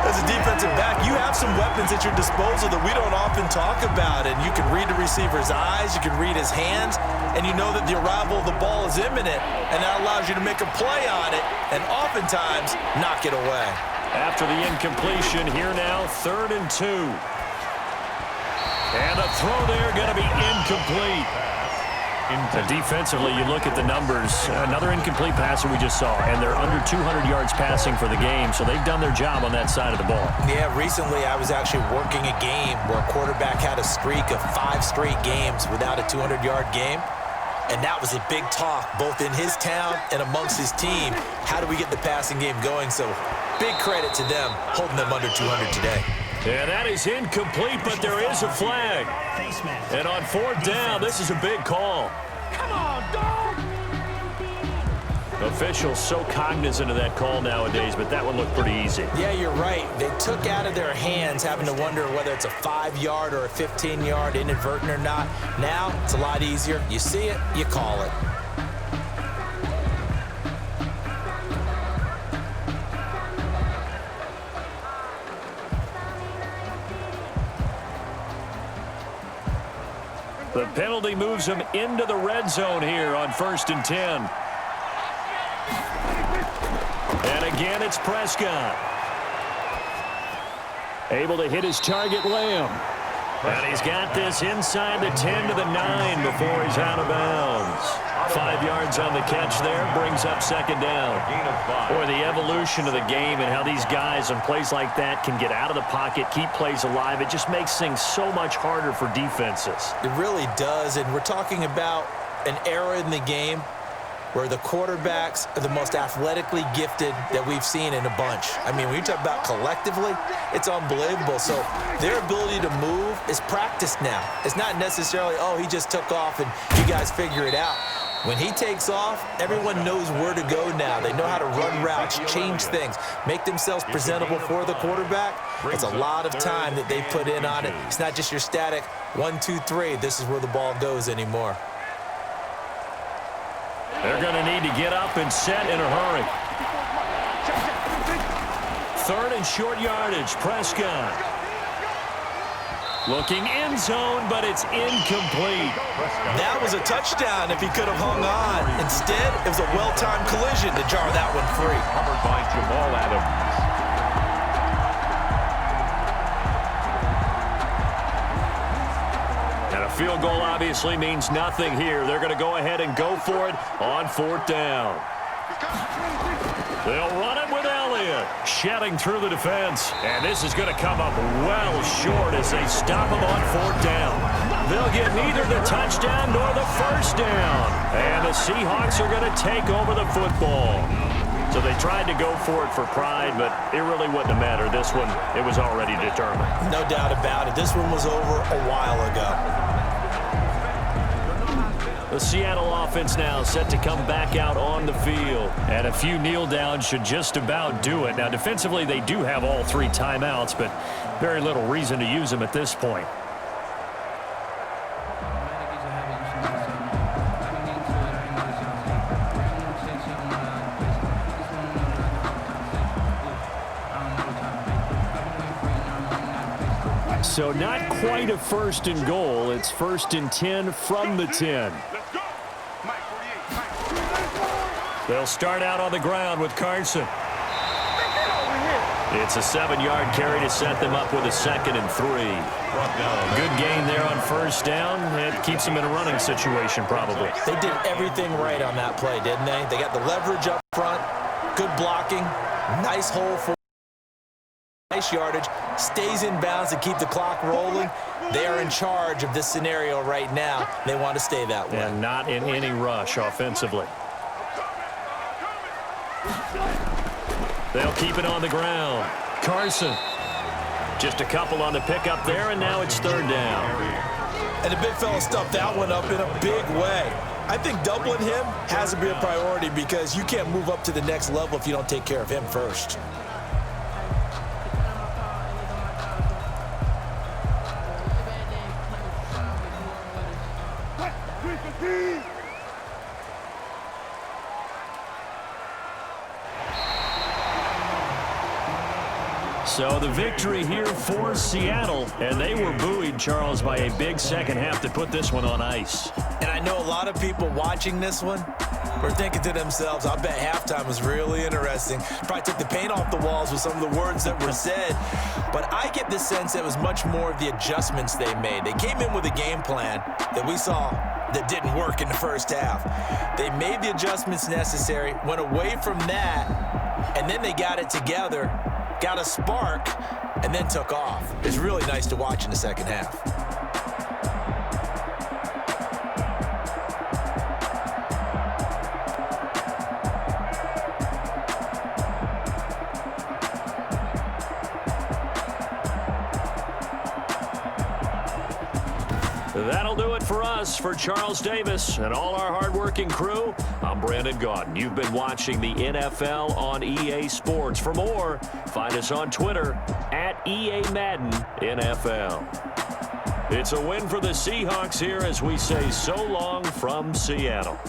As a defensive back, you have some weapons at your disposal that we don't often talk about. And you can read the receiver's eyes, you can read his hands, and you know that the arrival of the ball is imminent. And that allows you to make a play on it and oftentimes knock it away. After the incompletion, here now, 3rd and 2. And a throw there going to be incomplete. Defensively, you look at the numbers. Another incomplete pass that we just saw, and they're under 200 yards passing for the game, so they've done their job on that side of the ball. Yeah, recently I was actually working a game where a quarterback had a streak of 5 straight games without a 200-yard game, and that was a big talk both in his town and amongst his team. How do we get the passing game going? So big credit to them holding them under 200 today. Yeah, that is incomplete, but there is a flag. And on 4th down, this is a big call. Come on, dog! Officials so cognizant of that call nowadays, but that one looked pretty easy. Yeah, you're right. They took out of their hands having to wonder whether it's a 5-yard or a 15-yard inadvertent or not. Now, it's a lot easier. You see it, you call it. The penalty moves him into the red zone here on 1st and 10. And again, it's Prescott. Able to hit his target, Lamb. And he's got this inside the 10 to the 9 before he's out of bounds. 5 yards on the catch there, brings up second down. Gain of 5. Boy, the evolution of the game and how these guys on plays like that can get out of the pocket, keep plays alive, it just makes things so much harder for defenses. It really does, and we're talking about an era in the game where the quarterbacks are the most athletically gifted that we've seen in a bunch. I mean, when you talk about collectively, it's unbelievable. So their ability to move is practiced now. It's not necessarily, oh, he just took off and you guys figure it out. When he takes off, everyone knows where to go now. They know how to run routes, change things, make themselves presentable for the quarterback. It's a lot of time that they put in on it. It's not just your static 1, 2, 3. This is where the ball goes anymore. They're going to need to get up and set in a hurry. 3rd and short yardage, Prescott. Looking end zone, but it's incomplete. That was a touchdown if he could have hung on. Instead, it was a well-timed collision to jar that one free. Covered by Jamal Adams. Field goal obviously means nothing here. They're going to go ahead and go for it on 4th down. They'll run it with Elliott, shedding through the defense. And this is going to come up well short as they stop him on 4th down. They'll get neither the touchdown nor the first down. And the Seahawks are going to take over the football. So they tried to go for it for pride, but it really wouldn't have mattered. This one, it was already determined. No doubt about it. This one was over a while ago. The Seattle offense now set to come back out on the field. And a few kneel downs should just about do it. Now, defensively, they do have all 3 timeouts, but very little reason to use them at this point. So not quite a 1st and goal. It's 1st and 10 from the 10. They'll start out on the ground with Carson. It's a 7-yard carry to set them up with a 2nd and 3. Good gain there on 1st down. It keeps them in a running situation probably. They did everything right on that play, didn't they? They got the leverage up front, good blocking, nice hole for nice yardage, stays in bounds to keep the clock rolling. They are in charge of this scenario right now. They want to stay that way. And not in any rush offensively. They'll keep it on the ground. Carson. Just a couple on the pickup there, and now it's 3rd down. And the big fella stuffed that one up in a big way. I think doubling him has to be a priority because you can't move up to the next level if you don't take care of him first. So the victory here for Seattle, and they were buoyed, Charles, by a big second half to put this one on ice. And I know a lot of people watching this one were thinking to themselves, I bet halftime was really interesting. Probably took the paint off the walls with some of the words that were said. But I get the sense that it was much more of the adjustments they made. They came in with a game plan that we saw that didn't work in the first half. They made the adjustments necessary, went away from that, and then they got it together, got a spark, and then took off. It's really nice to watch in the second half. That'll do it for us. For Charles Davis and all our hardworking crew, I'm Brandon Gaudin. You've been watching the NFL on EA Sports. For more, find us on Twitter at EA Madden NFL. It's a win for the Seahawks here as we say so long from Seattle.